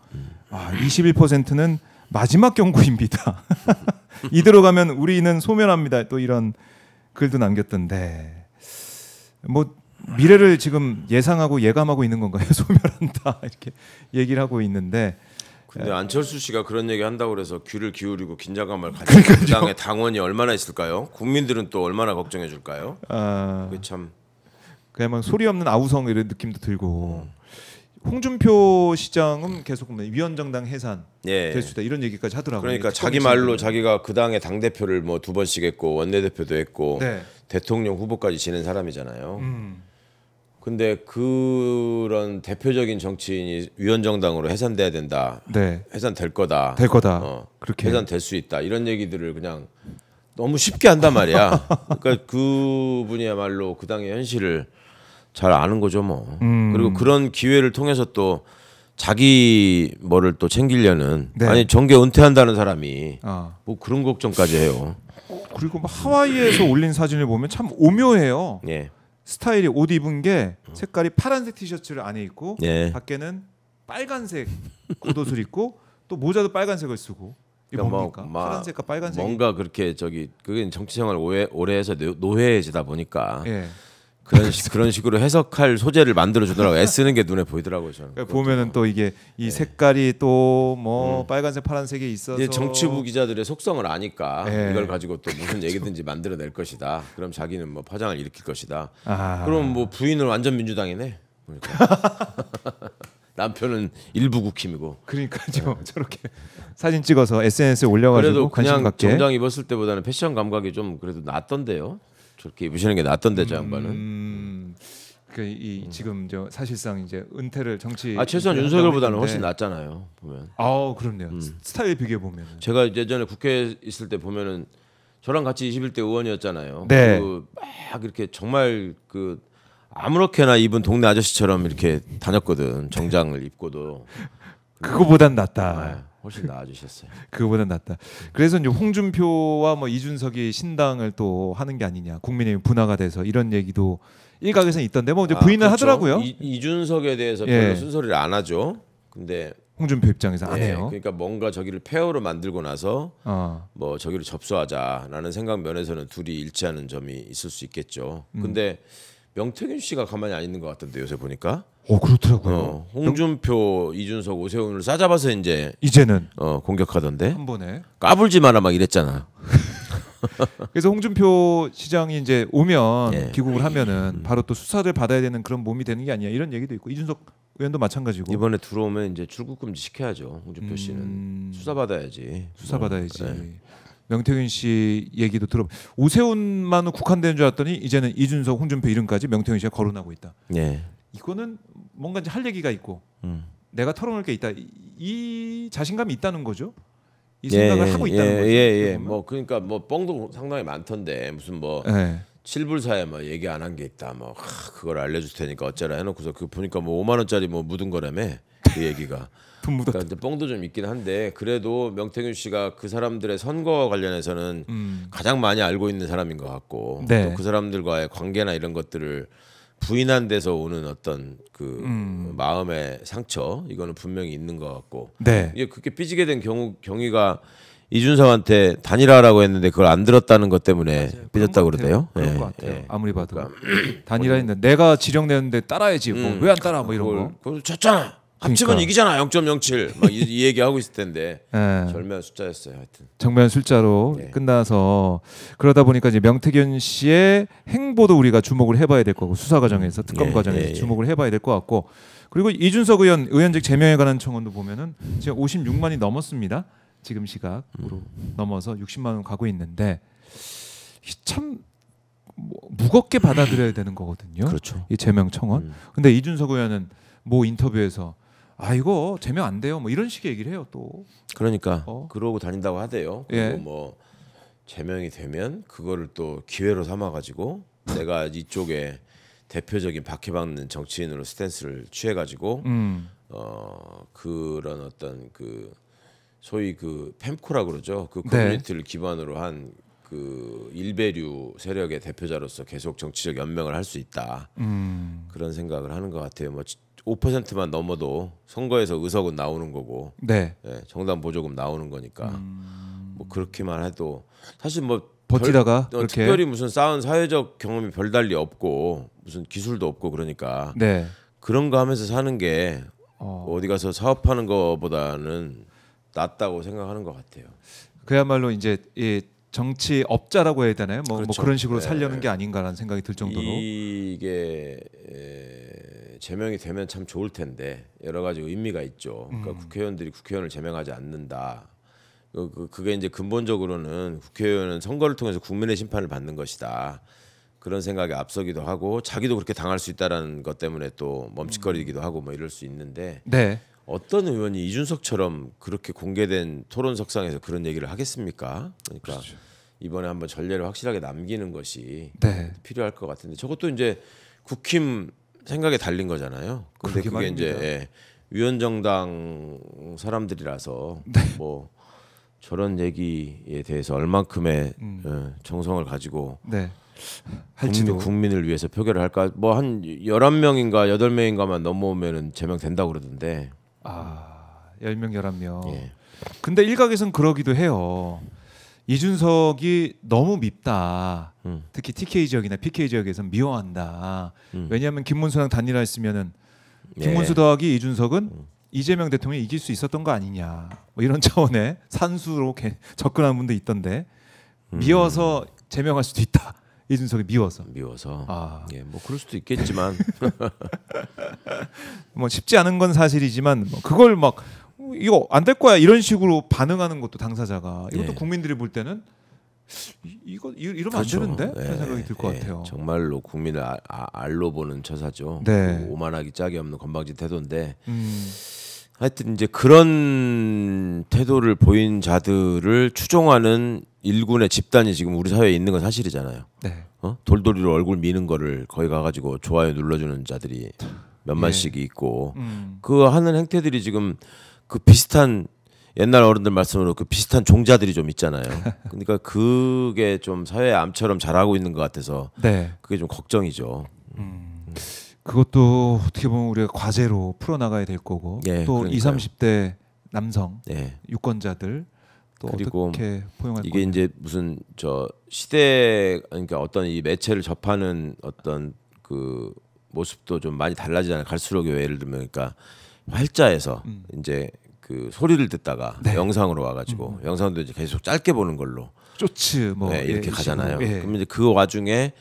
21%는 마지막 경고입니다. 이대로 가면 우리는 소멸합니다. 또 이런 글도 남겼던데 뭐 미래를 지금 예상하고 예감하고 있는 건가요? 소멸한다 이렇게 얘기를 하고 있는데
근데 안철수 씨가 그런 얘기 한다고 그래서 귀를 기울이고 긴장감을 가지고 그 당의 당원이 얼마나 있을까요? 국민들은 또 얼마나 걱정해 줄까요? 그게 참
그냥 소리 없는 아우성 이런 느낌도 들고 홍준표 시장은 계속 위원정당 해산 될 수 있다 이런 얘기까지 하더라고요.
그러니까 자기 말로 자기가 그 당의 당 대표를 뭐 2번씩 했고 원내대표도 했고
네.
대통령 후보까지 지낸 사람이잖아요. 근데 그런 대표적인 정치인이 위원정당으로 해산돼야 된다.
네.
해산될 거다.
그렇게
해산될 수 있다. 이런 얘기들을 그냥 너무 쉽게 한단 말이야. 그러니까 그분이야말로 그 당의 현실을 잘 아는 거죠 뭐. 그리고 그런 기회를 통해서 또 자기 뭐를 또 챙기려는 아니 정계 은퇴한다는 사람이 뭐 그런 걱정까지 해요.
그리고 뭐 하와이에서 올린 사진을 보면 참 오묘해요.
예.
스타일이 옷 입은 게 색깔이 파란색 티셔츠를 안에 입고 밖에는 빨간색 겉옷을 입고 또 모자도 빨간색을 쓰고 이게 뭡니까? 파란색과 빨간색
뭔가 그렇게 그게 정치 생활 오래 해서 노회해지다 보니까
예.
그런 식으로 해석할 소재를 만들어 주더라고. 애쓰는 게 눈에 보이더라고요. 저는.
그러니까 보면은 또 이게 이 색깔이 또 뭐 빨간색 파란색에 있어서
이제 정치부 기자들의 속성을 아니까 이걸 가지고 또 무슨 얘기든지 만들어낼 것이다. 그럼 자기는 뭐 파장을 일으킬 것이다. 그럼 뭐 부인은 완전 민주당이네. 그러니까. 남편은 일부 국힘이고.
그러니까요. 저렇게 사진 찍어서 SNS에 올려가지고
그래도
관심
그냥
갖게.
정장 입었을 때보다는 패션 감각이 좀 그래도 낫던데요. 저렇게 입으시는 게 낫던데 저 양반은.
지금 사실상 이제 은퇴를 정치.
최소한 윤석열보다는 훨씬 낫잖아요. 보면.
그럼요. 스타일 비교해 보면.
제가 예전에 국회에 있을 때 보면은 저랑 같이 21대 의원이었잖아요.
네.
막 이렇게 정말 아무렇게나 입은 동네 아저씨처럼 이렇게 다녔거든. 정장을 입고도.
그거보단 낫다.
훨씬 나아지셨어요.
그거보단 낫다. 그래서 이제 홍준표와 뭐 이준석이 신당을 또 하는 게 아니냐. 국민의힘 분화가 돼서 이런 얘기도 일각에서는 있던데 뭐 이제 부인을
그렇죠.
하더라고요.
이준석에 대해서 별로 순소리를 안 하죠. 근데
홍준표 입장에서 안 해요.
그러니까 뭔가 저기를 폐허로 만들고 나서 뭐 저기를 접수하자라는 생각 면에서는 둘이 일치하는 점이 있을 수 있겠죠. 근데 명태균 씨가 가만히 안 있는 것 같던데 요새 보니까.
그렇더라고요.
홍준표, 이준석, 오세훈을 싸잡아서
이제는
공격하던데.
한 번에
까불지 마라 막 이랬잖아.
그래서 홍준표 시장이 이제 오면 귀국을 하면은 바로 또 수사를 받아야 되는 그런 몸이 되는 게 아니야 이런 얘기도 있고 이준석 의원도 마찬가지고
이번에 들어오면 이제 출국 금지 시켜야죠. 홍준표 씨는 수사 받아야지.
명태균 씨 얘기도 들어. 오세훈만은 국한되는 줄 알았더니 이제는 이준석, 홍준표 이름까지 명태균 씨가 거론하고 있다. 이거는 뭔가 이제 할 얘기가 있고 내가 털어놓을 게 있다. 이 자신감이 있다는 거죠. 이 생각을 하고 있다는 거죠.
뭐 그러니까 뭐 뻥도 상당히 많던데 무슨 뭐 칠불사에 뭐 얘기 안 한 게 있다. 뭐 그걸 알려줄 테니까 어쩌라 해놓고서 그 보니까 뭐 5만 원짜리 뭐 묻은 거라며. 그 얘기가.
돈 묻었다.
그러니까 뻥도 좀 있긴 한데 그래도 명태균 씨가 그 사람들의 선거 관련해서는 가장 많이 알고 있는 사람인 것 같고
네.
또 그 사람들과의 관계나 이런 것들을 부인한 데서 오는 어떤 그 마음의 상처 이거는 분명히 있는 것 같고
네.
이게 그렇게 삐지게 된 경위가 이준석한테 단일화라고 했는데 그걸 안 들었다는 것 때문에 삐졌다고 그러대요.
그런
예,
것 같아요.
예.
아무리 봐도
그러니까
단일화했는데 내가 지령내는데 따라야지. 뭐 왜 안 따라? 뭐 이런 거.
그걸 쳤잖아. 합치면
그러니까.
이기잖아. 0.07. 막 이 얘기 하고 있을 텐데
예.
절묘한 숫자였어요. 하여튼.
정면 숫자로
네.
끝나서 그러다 보니까 이제 명태균 씨의 행보도 우리가 주목을 해봐야 될 거고 수사 과정에서 특검
예,
과정에서
예, 예.
주목을 해봐야 될 것 같고 그리고 이준석 의원직 제명에 관한 청원도 보면은 지금 56만이 넘었습니다. 지금 시각으로 넘어서 60만 원 가고 있는데 참 무겁게 받아들여야 되는 거거든요.
그렇죠.
이 제명 청원. 근데 이준석 의원은 뭐 인터뷰에서 아 이거 제명 안 돼요. 뭐 이런 식의 얘기를 해요 또.
그러니까 그러고 다닌다고 하대요. 그리고
예.
뭐 제명이 되면 그거를 또 기회로 삼아 가지고 내가 이쪽에 대표적인 박해받는 정치인으로 스탠스를 취해 가지고 그런 어떤 그 소위 그 팸코라 그러죠. 그 커뮤니티를 기반으로 한 그 일베류 세력의 대표자로서 계속 정치적 연명을 할 수 있다. 그런 생각을 하는 것 같아요. 뭐 5%만 넘어도 선거에서 의석은 나오는 거고,
네.
예, 정당 보조금 나오는 거니까 뭐 그렇게만 해도 사실 뭐
버티다가 그렇게
특별히 무슨 쌓은 사회적 경험이 별달리 없고 무슨 기술도 없고 그러니까
네.
그런 거 하면서 사는 게 어디 가서 사업하는 거보다는 낫다고 생각하는 것 같아요.
그야말로 이제 이 정치 업자라고 해야 되나요? 뭐,
그렇죠.
뭐 그런 식으로
네.
살려는 게 아닌가라는 생각이 들 정도로
이게 제명이 되면 참 좋을 텐데 여러 가지 의미가 있죠. 그러니까 국회의원들이 국회의원을 제명하지 않는다. 그게 이제 근본적으로는 국회의원은 선거를 통해서 국민의 심판을 받는 것이다. 그런 생각에 앞서기도 하고 자기도 그렇게 당할 수 있다라는 것 때문에 또 멈칫거리기도 하고 뭐 이럴 수 있는데
네.
어떤 의원이 이준석처럼 그렇게 공개된 토론석상에서 그런 얘기를 하겠습니까? 그러니까
그렇죠.
이번에 한번 전례를 확실하게 남기는 것이
네.
필요할 것 같은데 저것도 이제 국힘 생각에 달린 거잖아요. 근데
그러게
그게 이제
말입니다.
위원정당 사람들이라서 뭐 저런 얘기에 대해서 얼만큼의 정성을 가지고
네. 할지도
국민을 위해서 표결을 할까? 뭐 한 11명인가 8명인가만 넘어오면은 제명된다고 그러던데.
10명 11명.
예.
근데 일각에서는 그러기도 해요. 이준석이 너무 밉다. 특히 TK 지역이나 PK 지역에서는 미워한다. 왜냐하면 김문수랑 단일화했으면은 김문수 더하기 이준석은 이재명 대통령이 이길 수 있었던 거 아니냐. 뭐 이런 차원의 산수로 접근하는 분도 있던데 미워서 제명할 수도 있다. 이준석이 미워서.
예, 뭐 그럴 수도 있겠지만
뭐 쉽지 않은 건 사실이지만 뭐 그걸 막 이거 안 될 거야 이런 식으로 반응하는 것도 당사자가 이것도
예.
국민들이 볼 때는 이거 이러면
그렇죠.
안 되는데
예,
그런 생각이 들 것
예.
같아요.
정말로 국민을 알로 보는 처사죠.
네.
오만하기 짝이 없는 건방진 태도인데 하여튼 이제 그런 태도를 보인 자들을 추종하는 일군의 집단이 지금 우리 사회에 있는 건 사실이잖아요.
네.
돌돌이로 얼굴 미는 거를 거기 가가지고 좋아요 눌러주는 자들이 몇만씩 있고 그 하는 행태들이 지금 그 비슷한 옛날 어른들 말씀으로 그 비슷한 종자들이 좀 있잖아요. 그러니까 그게 좀 사회 암처럼 자라고 있는 것 같아서
네.
그게 좀 걱정이죠.
그것도 어떻게 보면 우리가 과제로 풀어나가야 될 거고
예,
또
그러니까요.
20, 30대 남성
예.
유권자들 또
그리고
어떻게 포용할
이게
거냐.
이제 무슨 저 시대 그러니까 어떤 이 매체를 접하는 어떤 그 모습도 좀 많이 달라지잖아요. 갈수록 예를 들면 그러니까 활자에서 이제 그 소리를 듣다가
네.
영상으로 와가지고 영상도 이제 계속 짧게 보는 걸로
쇼츠 뭐
네, 이렇게
예,
가잖아요.
식으로. 예.
그러면 이제 그 와중에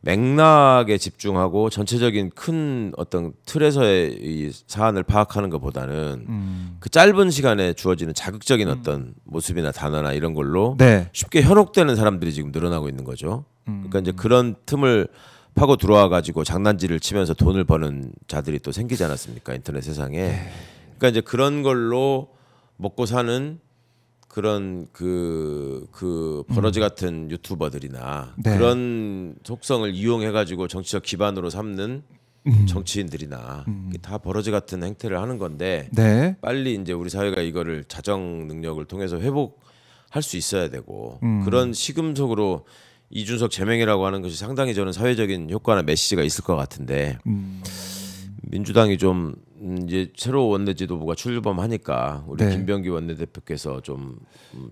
맥락에 집중하고 전체적인 큰 어떤 틀에서의 이 사안을 파악하는 것보다는 그 짧은 시간에 주어지는 자극적인 어떤 모습이나 단어나 이런 걸로
네.
쉽게 현혹되는 사람들이 지금 늘어나고 있는 거죠. 그러니까 이제 그런 틈을 파고 들어와 가지고 장난질을 치면서 돈을 버는 자들이 또 생기지 않았습니까? 인터넷 세상에. 그러니까 이제 그런 걸로 먹고 사는 그런 그 버러지 같은 유튜버들이나
네.
그런 속성을 이용해 가지고 정치적 기반으로 삼는 정치인들이나 다 버러지 같은 행태를 하는 건데
네.
빨리 이제 우리 사회가 이거를 자정 능력을 통해서 회복할 수 있어야 되고 그런 시금석으로 이준석 제명이라고 하는 것이 상당히 저는 사회적인 효과나 메시지가 있을 것 같은데 민주당이 좀 이제 새로 원내지도부가 출범하니까 우리
네.
김병기 원내대표께서 좀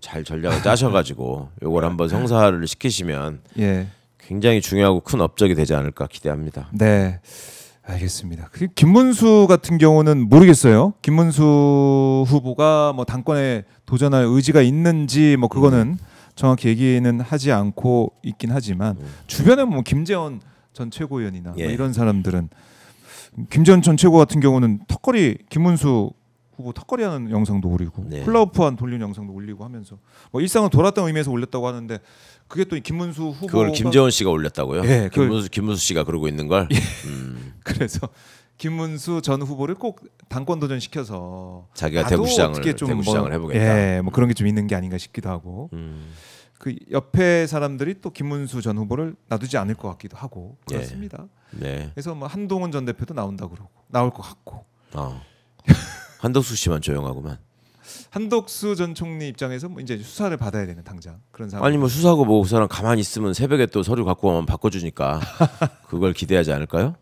잘 전략을 짜셔가지고 요걸 한번 성사를 시키시면
예.
굉장히 중요하고 큰 업적이 되지 않을까 기대합니다.
네. 알겠습니다. 그리고 김문수 같은 경우는 모르겠어요. 김문수 후보가 뭐 당권에 도전할 의지가 있는지 뭐 그거는 정확히 얘기는 하지 않고 있긴 하지만 주변에 뭐 김재원 전 최고위원이나 뭐 이런 사람들은 김재원 전 최고 같은 경우는 턱걸이 김문수 후보 턱걸이 하는 영상도 올리고 훌라후프한 돌리는 영상도 올리고 하면서 뭐 일상을 돌았다는 의미에서 올렸다고 하는데 그게 또 김문수 후보가
그걸 김재원 씨가 올렸다고요?
예,
김문수 씨가 그러고 있는 걸.
그래서 김문수 전 후보를 꼭 당권 도전 시켜서
자기가 대구시장을 해보겠다.
예, 뭐 그런 게 좀 있는 게 아닌가 싶기도 하고 그 옆에 사람들이 또 김문수 전 후보를 놔두지 않을 것 같기도 하고 그렇습니다.
네.
그래서 뭐 한동훈 전 대표도 나온다 그러고 나올 것 같고.
한덕수 씨만 조용하구만.
한덕수 전 총리 입장에서 뭐 이제 수사를 받아야 되는 당장 그런 상황.
아니 뭐 수사하고 뭐 그 사람 가만히 있으면 새벽에 또 서류 갖고 오면 바꿔주니까 그걸 기대하지 않을까요?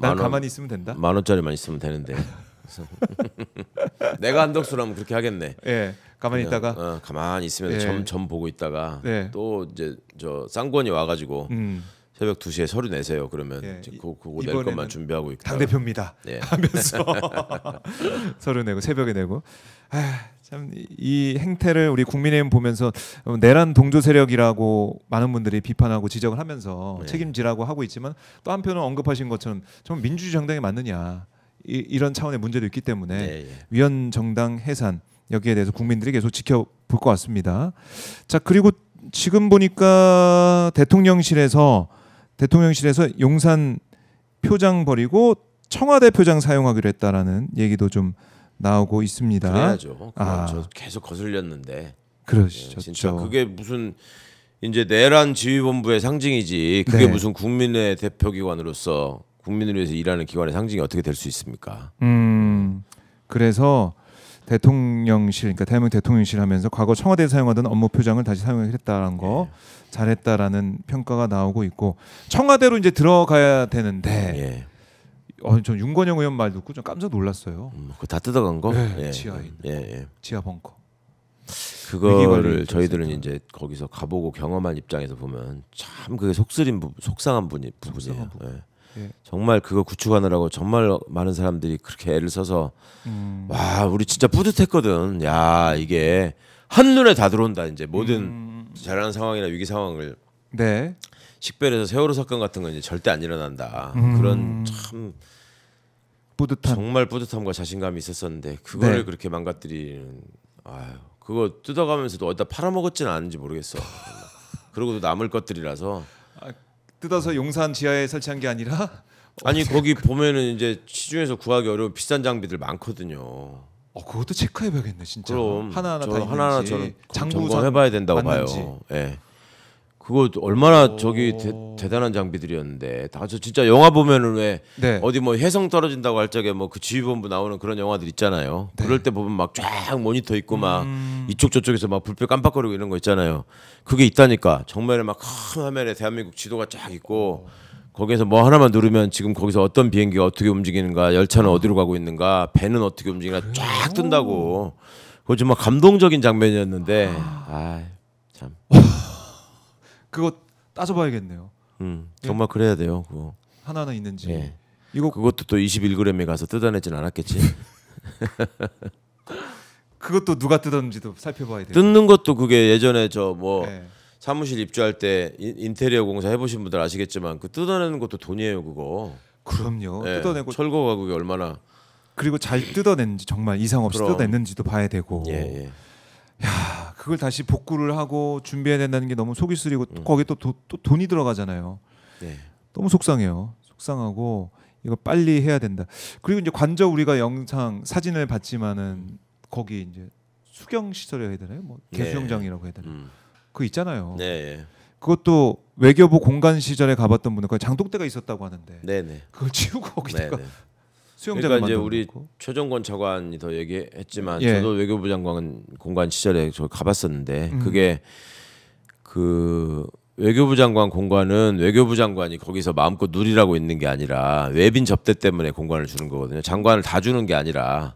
난 가만히 있으면 된다.
10,000원짜리만 있으면 되는데. 내가 한덕수라면 그렇게 하겠네.
예, 가만히 있다가
가만히 있으면 점 보고 있다가 또 이제 저 쌍권이 와가지고 새벽 2시에 서류 내세요. 그러면 그거 낼 것만 준비하고 있다.
당 대표입니다. 하면서 서류 내고 새벽에 내고. 참 이 행태를 우리 국민의힘 보면서 내란 동조 세력이라고 많은 분들이 비판하고 지적을 하면서 책임지라고 하고 있지만 또 한편은 언급하신 것처럼 좀 민주주의 정당이 맞느냐 이런 차원의 문제도 있기 때문에 위헌 정당 해산 여기에 대해서 국민들이 계속 지켜볼 것 같습니다. 자 그리고 지금 보니까 대통령실에서 용산 표장 버리고 청와대 표장 사용하기로 했다라는 얘기도 좀 나오고 있습니다.
그래야죠. 저 계속 거슬렸는데.
그러시죠.
진짜 그게 무슨 이제 내란 지휘본부의 상징이지. 그게 무슨 국민의 대표기관으로서 국민을 위해서 일하는 기관의 상징이 어떻게 될 수 있습니까?
그래서 대통령실, 그러니까 대한민국 대통령실 하면서 과거 청와대에 사용하던 업무 표장을 다시 사용했다는 거 잘했다라는 평가가 나오고 있고 청와대로 이제 들어가야 되는데. 전 윤건영 의원 말 듣고 좀 깜짝 놀랐어요.
그거 다 뜯어간 거?
지하에 지하 벙커.
그거를 저희들은 이제 거기서 가보고 경험한 입장에서 보면 참 그게 속상한 부분이에요. 정말 그거 구축하느라고 정말 많은 사람들이 그렇게 애를 써서 와 우리 진짜 뿌듯했거든. 야 이게 한눈에 다 들어온다. 이제 모든 잘하는 상황이나 위기 상황을 식별해서 세월호 사건 같은 건 이제 절대 안 일어난다. 그런 참 정말 뿌듯함과 자신감이 있었었는데 그거를 그렇게 망가뜨리는 그거 뜯어가면서도 어디다 팔아먹었지는 않은지 모르겠어. 그러고도 남을 것들이라서
뜯어서 용산 지하에 설치한 게 아니라
아니 거기 보면은 이제 시중에서 구하기 어려운 비싼 장비들 많거든요.
그것도 체크해봐야겠네 진짜.
그럼
하나하나
저는 점검해봐야 된다고
맞는지.
봐요. 그거 얼마나 저기 대단한 장비들이었는데 다 저 진짜 영화 보면은 왜 어디 뭐 해성 떨어진다고 할 적에 뭐 그 지휘본부 나오는 그런 영화들 있잖아요. 그럴 때 보면 막 쫙 모니터 있고 막 이쪽 저쪽에서 막 불빛 깜빡거리고 이런 거 있잖아요. 그게 있다니까. 정면에 막 큰 화면에 대한민국 지도가 쫙 있고 거기에서 뭐 하나만 누르면 지금 거기서 어떤 비행기가 어떻게 움직이는가, 열차는 어디로 가고 있는가, 배는 어떻게 움직이나 쫙 뜬다고. 그거 정말 감동적인 장면이었는데 참.
그거 따져봐야겠네요.
정말 그래야 돼요. 그거
하나하나 있는지.
그것도 또 21g에 가서 뜯어내진 않았겠지.
그것도 누가 뜯었는지도 살펴봐야 돼요.
뜯는 것도 그게 예전에 저 뭐 사무실 입주할 때 인테리어 공사 해보신 분들 아시겠지만 그 뜯어내는 것도 돈이에요. 그거.
그럼요. 뜯어내고
철거가 그게 얼마나.
그리고 잘 뜯어냈는지 정말 이상 없이 뜯어냈는지도 봐야 되고. 야, 그걸 다시 복구를 하고 준비해야 된다는 게 너무 속이 쓰리고 거기 또 돈이 들어가잖아요. 너무 속상해요. 속상하고 이거 빨리 해야 된다. 그리고 이제 관저 우리가 영상 사진을 봤지만은 거기 이제 수경 시설이라 해야 되나요? 뭐 개수영장이라고 해야 되나요? 그거 있잖아요. 그것도 외교부 공관 시절에 가봤던 분은 장독대가 있었다고 하는데
네네.
그걸 치우고 거기다가 수영장을
그러니까 이제 우리
만들고.
최종권 차관이 더 얘기했지만
예.
저도 외교부 장관 공관 시절에 저 가봤었는데 그게 그 외교부 장관 공관은 외교부 장관이 거기서 마음껏 누리라고 있는 게 아니라 외빈 접대 때문에 공관을 주는 거거든요. 장관을 다 주는 게 아니라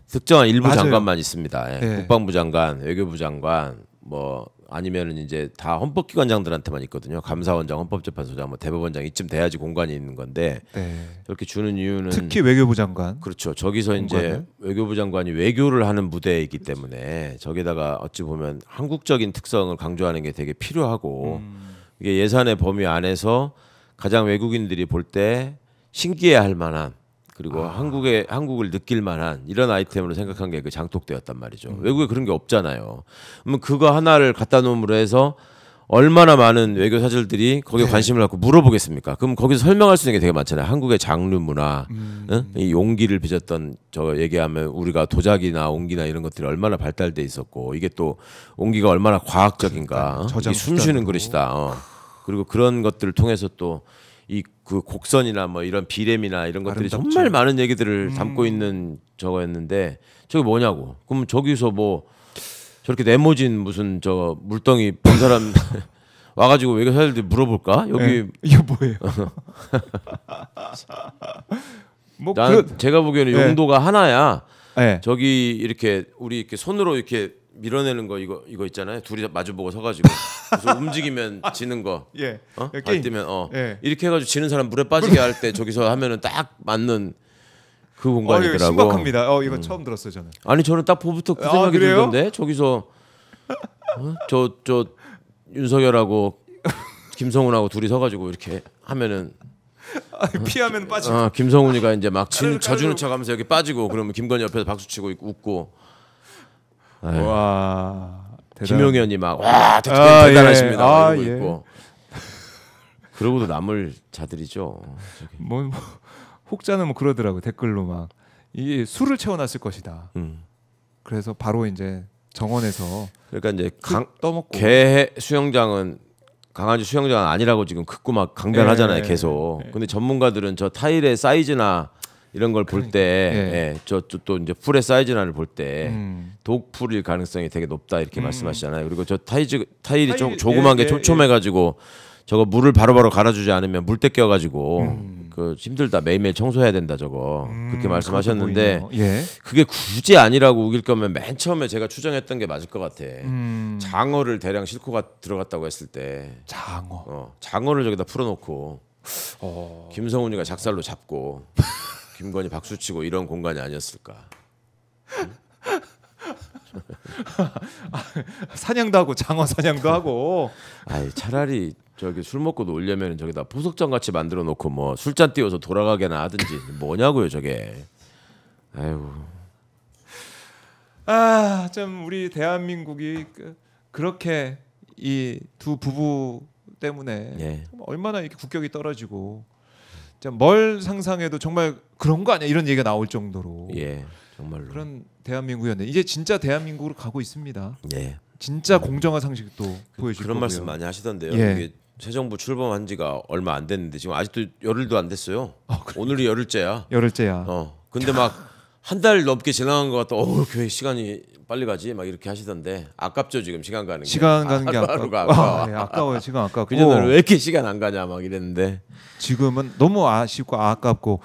특정한 일부
맞아요.
장관만 있습니다. 예.
네.
국방부 장관, 외교부 장관, 뭐 아니면은 이제 다 헌법기관장들한테만 있거든요. 감사원장, 헌법재판소장, 뭐 대법원장 이쯤 돼야지 공관이 있는 건데
네.
저렇게 주는 이유는
특히 외교부 장관.
그렇죠. 저기서
공관을?
이제 외교부 장관이 외교를 하는 무대이기 때문에 저기다가 어찌 보면 한국적인 특성을 강조하는 게 되게 필요하고 이게 예산의 범위 안에서 가장 외국인들이 볼 때 신기해할 만한 그리고 한국을 느낄 만한 이런 아이템으로 생각한 게 그 장독대였단 말이죠. 외국에 그런 게 없잖아요. 그러면 그거 하나를 갖다 놓음으로 해서 얼마나 많은 외교 사절들이 거기에 관심을 갖고 물어보겠습니까? 그럼 거기서 설명할 수 있는 게 되게 많잖아요. 한국의 장류 문화, 응? 이 용기를 빚었던 저 얘기하면 우리가 도자기나 옹기나 이런 것들이 얼마나 발달돼 있었고 이게 또 옹기가 얼마나 과학적인가, 이게 숨쉬는 그릇이다. 그리고 그런 것들을 통해서 또 이 그 곡선이나 뭐 이런 비렘이나 이런 것들이
아름답죠.
정말 많은 얘기들을 담고 있는 저거였는데 저게 뭐냐고. 그럼 저기서 뭐 저렇게 네모진 무슨 저 물덩이 본 사람 와가지고 외교 사람들이 물어볼까? 여기
네. 이게 뭐예요? 뭐
난 제가 보기에는 용도가 하나야.
네.
저기 이렇게 우리 이렇게 손으로 이렇게 밀어내는 거 이거 있잖아요. 둘이 마주보고 서가지고 그래서 움직이면 지는 거.
예.
발 뜨면
예.
이렇게 해가지고 지는 사람 물에 빠지게 할 때 저기서 하면은 딱 맞는 그 공간이더라고.
신박합니다. 이거 처음 들었어요 저는.
아니 저는 딱 보부터 그 생각이
그래요?
들던데 저기서 저 윤석열하고 김성훈하고 둘이 서가지고 이렇게 하면은
피하면 빠지고.
김성훈이가 이제 막
까르르
져주는 척하면서 여기 빠지고 그러면 김건희 옆에서 박수치고 웃고.
와.
김용현이 막 와 대단하십니다. 막 이러고
예.
있고. 그러고도 남을 자들이죠.
뭐 혹자는 뭐 그러더라고 댓글로 막 이게 술을 채워놨을 것이다. 그래서 바로 이제 정원에서
그러니까 이제
떠먹고.
개 수영장은 강아지 수영장은 아니라고 지금 극구 막 강변하잖아요. 계속. 근데 전문가들은 저 타일의 사이즈나 이런 걸 볼 때, 저 또 이제 풀의 사이즈나를 볼 때 독풀일 가능성이 되게 높다 이렇게 말씀하시잖아요. 그리고 저 타일이 좀 조그만 게 촘촘해가지고 저거 물을 바로바로 갈아주지 않으면 물때 껴가지고 그 힘들다 매일매일 청소해야 된다 저거 그렇게 말씀하셨는데 그게 굳이 아니라고 우길 거면 맨 처음에 제가 추정했던 게 맞을 것 같아. 장어를 대량 싣고 들어갔다고 했을 때 장어를 저기다 풀어놓고 김성훈이가 작살로 잡고 김건희 박수치고 이런 공간이 아니었을까.
사냥도 하고 장어 사냥도 하고.
아이 차라리 저기 술 먹고 놀려면 저기다 포석장 같이 만들어 놓고 뭐 술잔 띄워서 돌아가게나 하든지 뭐냐고요 저게. 아이고.
참 우리 대한민국이 그렇게 이 두 부부 때문에 얼마나 이렇게 국격이 떨어지고 뭘 상상해도 정말 그런 거 아니야 이런 얘기가 나올 정도로
정말로
그런 대한민국이었네. 이제 진짜 대한민국으로 가고 있습니다. 진짜
네.
공정한 상식도 보여줄
그런
거고요.
말씀 많이 하시던데요. 이게 새 정부 출범한 지가 얼마 안 됐는데 지금 아직도 열흘도 안 됐어요. 오늘이 열흘째야.
열흘째야.
근데 막 한 달 넘게 지나간 것 같다. 왜 시간이 빨리 가지? 막 이렇게 하시던데 아깝죠 지금 시간 가는 게.
시간 가는 게 아까워. 아까워요. 시간 아깝고.
그전에는 왜 이렇게 시간 안 가냐 막 이랬는데
지금은 너무 아쉽고 아깝고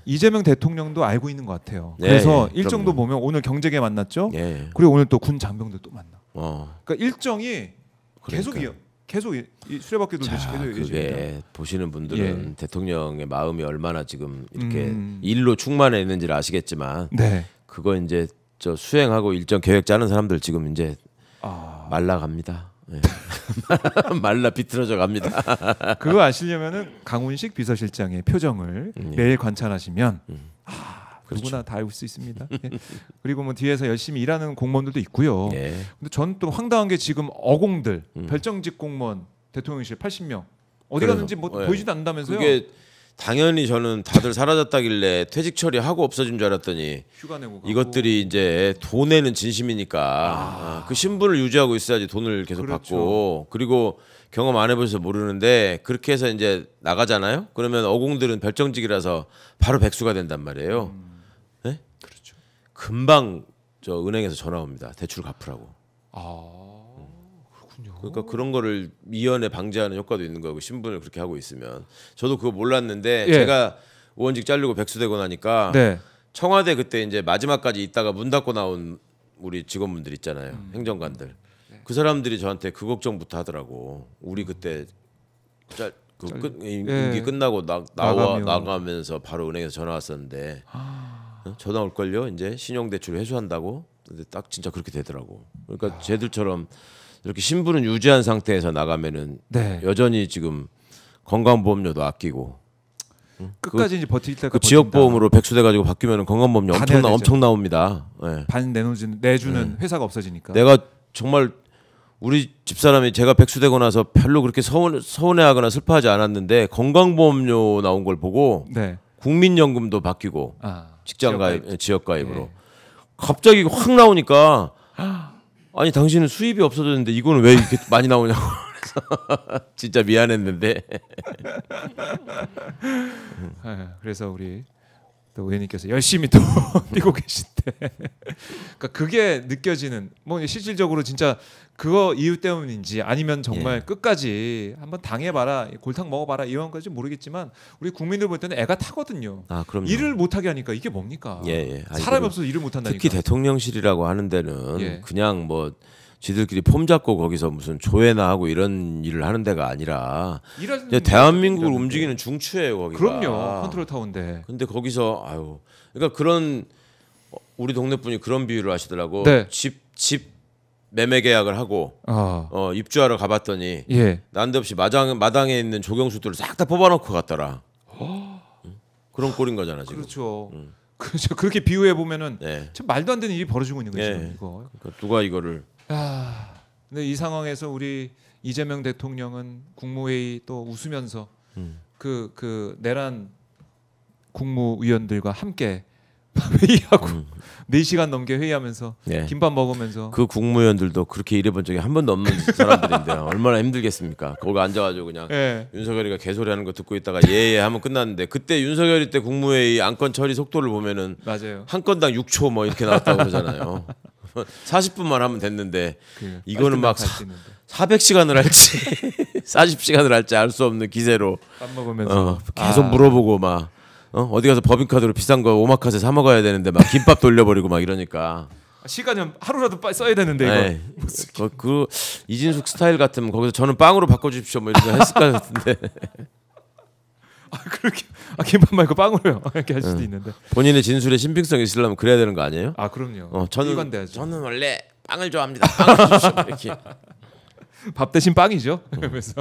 이재명 대통령도 알고 있는 것 같아요. 그래서 일정도 보면 오늘 경제계 만났죠. 그리고 오늘 또 군 장병들 또 만나. 그러니까 일정이 계속 이 수레바퀴 돌듯이 계속
그게 보시는 분들은 대통령의 마음이 얼마나 지금 이렇게 일로 충만해 있는지를 아시겠지만 그거 이제 저 수행하고 일정 계획 짜는 사람들 지금 이제 말라갑니다. 말라 비틀어져 갑니다.
그거 아시려면은 강훈식 비서실장의 표정을 매일 관찰하시면 누구나 다 알 수 있습니다. 그리고 뭐 뒤에서 열심히 일하는 공무원들도 있고요. 근데 전 또 황당한 게 지금 어공들 별정직 공무원 대통령실 80명 어디 갔는지 뭐 보이지도 않는다면서요?
그게 당연히 저는 다들 사라졌다길래 퇴직 처리하고 없어진 줄 알았더니
휴가 내고 가고.
이것들이 이제 돈에는 진심이니까 그 신분을 유지하고 있어야지 돈을 계속
그렇죠.
받고 그리고 경험 안 해보셔서 모르는데 그렇게 해서 이제 나가잖아요. 그러면 어공들은 별정직이라서 바로 백수가 된단 말이에요. 네?
그렇죠.
금방 저 은행에서 전화 옵니다. 대출 갚으라고.
그렇군요.
그러니까 그런 거를 미연에 방지하는 효과도 있는 거고 신분을 그렇게 하고 있으면 저도 그거 몰랐는데
예.
제가 의원직 잘리고 백수되고 나니까
네.
청와대 그때 이제 마지막까지 있다가 문 닫고 나온 우리 직원분들 있잖아요. 행정관들. 그 사람들이 저한테 그 걱정부터 하더라고. 우리 그때 임기 끝나고 나가면서 바로 은행에서 전화 왔었는데 전화 올 걸요. 이제 신용대출 회수한다고. 근데 딱 진짜 그렇게 되더라고. 그러니까 쟤들처럼 이렇게 신분은 유지한 상태에서 나가면은
네.
여전히 지금 건강보험료도 아끼고
끝까지 이제 버틸 때까지
그 지역보험으로 백수돼 가지고 바뀌면 건강보험료 엄청 나옵니다. 네.
반 내주는 회사가 없어지니까.
내가 정말 우리 집사람이 제가 백수되고 나서 별로 그렇게 서운해하거나 슬퍼하지 않았는데 건강보험료 나온 걸 보고
네.
국민연금도 바뀌고 직장가입, 지역가입으로
예.
갑자기 확 나오니까 아니 당신은 수입이 없어졌는데 이거는 왜 이렇게 많이 나오냐고 그래서 진짜 미안했는데
그래서 우리 또 의원님께서 열심히 또 뛰고 계신데 그러니까 그게 느껴지는 뭐 실질적으로 진짜 그거 이유 때문인지 아니면 정말 끝까지 한번 당해봐라 골탕 먹어봐라 이런 건지 모르겠지만 우리 국민들 볼 때는 애가 타거든요.
그럼요.
일을 못하게 하니까 이게 뭡니까?
아니,
사람이 없어서 일을 못한다니까.
특히 대통령실이라고 하는 데는 그냥 뭐 지들끼리 폼 잡고 거기서 무슨 조회나 하고 이런 일을 하는 데가 아니라 대한민국을 움직이는 중추예요 거기가.
그럼요. 컨트롤 타워인데.
근데 거기서 그러니까 그런 우리 동네 분이 그런 비유를 하시더라고.
네.
집 매매 계약을 하고 입주하러 가봤더니 난데없이 마당에 있는 조경수들을 싹 다 뽑아놓고 갔더라. 그런 꼴인 거잖아 지금.
그렇죠. 그렇죠. 그렇게 비유해 보면은 참 말도 안 되는 일이 벌어지고 있는 거죠. 이거.
그러니까 누가 이거를.
근데 이 상황에서 우리 이재명 대통령은 국무회의 또 웃으면서 그 내란 국무위원들과 함께 회의하고 4시간 넘게 회의하면서 김밥 먹으면서
그 국무위원들도 그렇게 일해본 적이 한 번도 없는 사람들인데 얼마나 힘들겠습니까? 거기 앉아가지고 그냥 윤석열이가 개소리하는 거 듣고 있다가 예예 하면 끝났는데 그때 윤석열이 때 국무회의 안건 처리 속도를 보면은
맞아요.
한 건당 6초 뭐 이렇게 나왔다고 그러잖아요. 40분만 하면 됐는데 이거는 막 400시간을 할지 40시간을 할지 알 수 없는 기세로
밥 먹으면서
계속 물어보고 막 어디 가서 법인카드로 비싼 거 오마카세 사 먹어야 되는데 막 김밥 돌려버리고 막 이러니까
시간은 하루라도 빨리 써야 되는데 이거
그 이진숙 스타일 같으면 거기서 저는 빵으로 바꿔주십시오 뭐 이렇게 했을 것 같은데
그렇게 김밥 말고 빵으로요 이렇게 할 수도 있는데
본인의 진술에 신빙성이 있으려면 그래야 되는 거 아니에요?
그럼요.
저는 원래 빵을 좋아합니다. 빵을 주십시오 이렇게
밥 대신 빵이죠. 그래서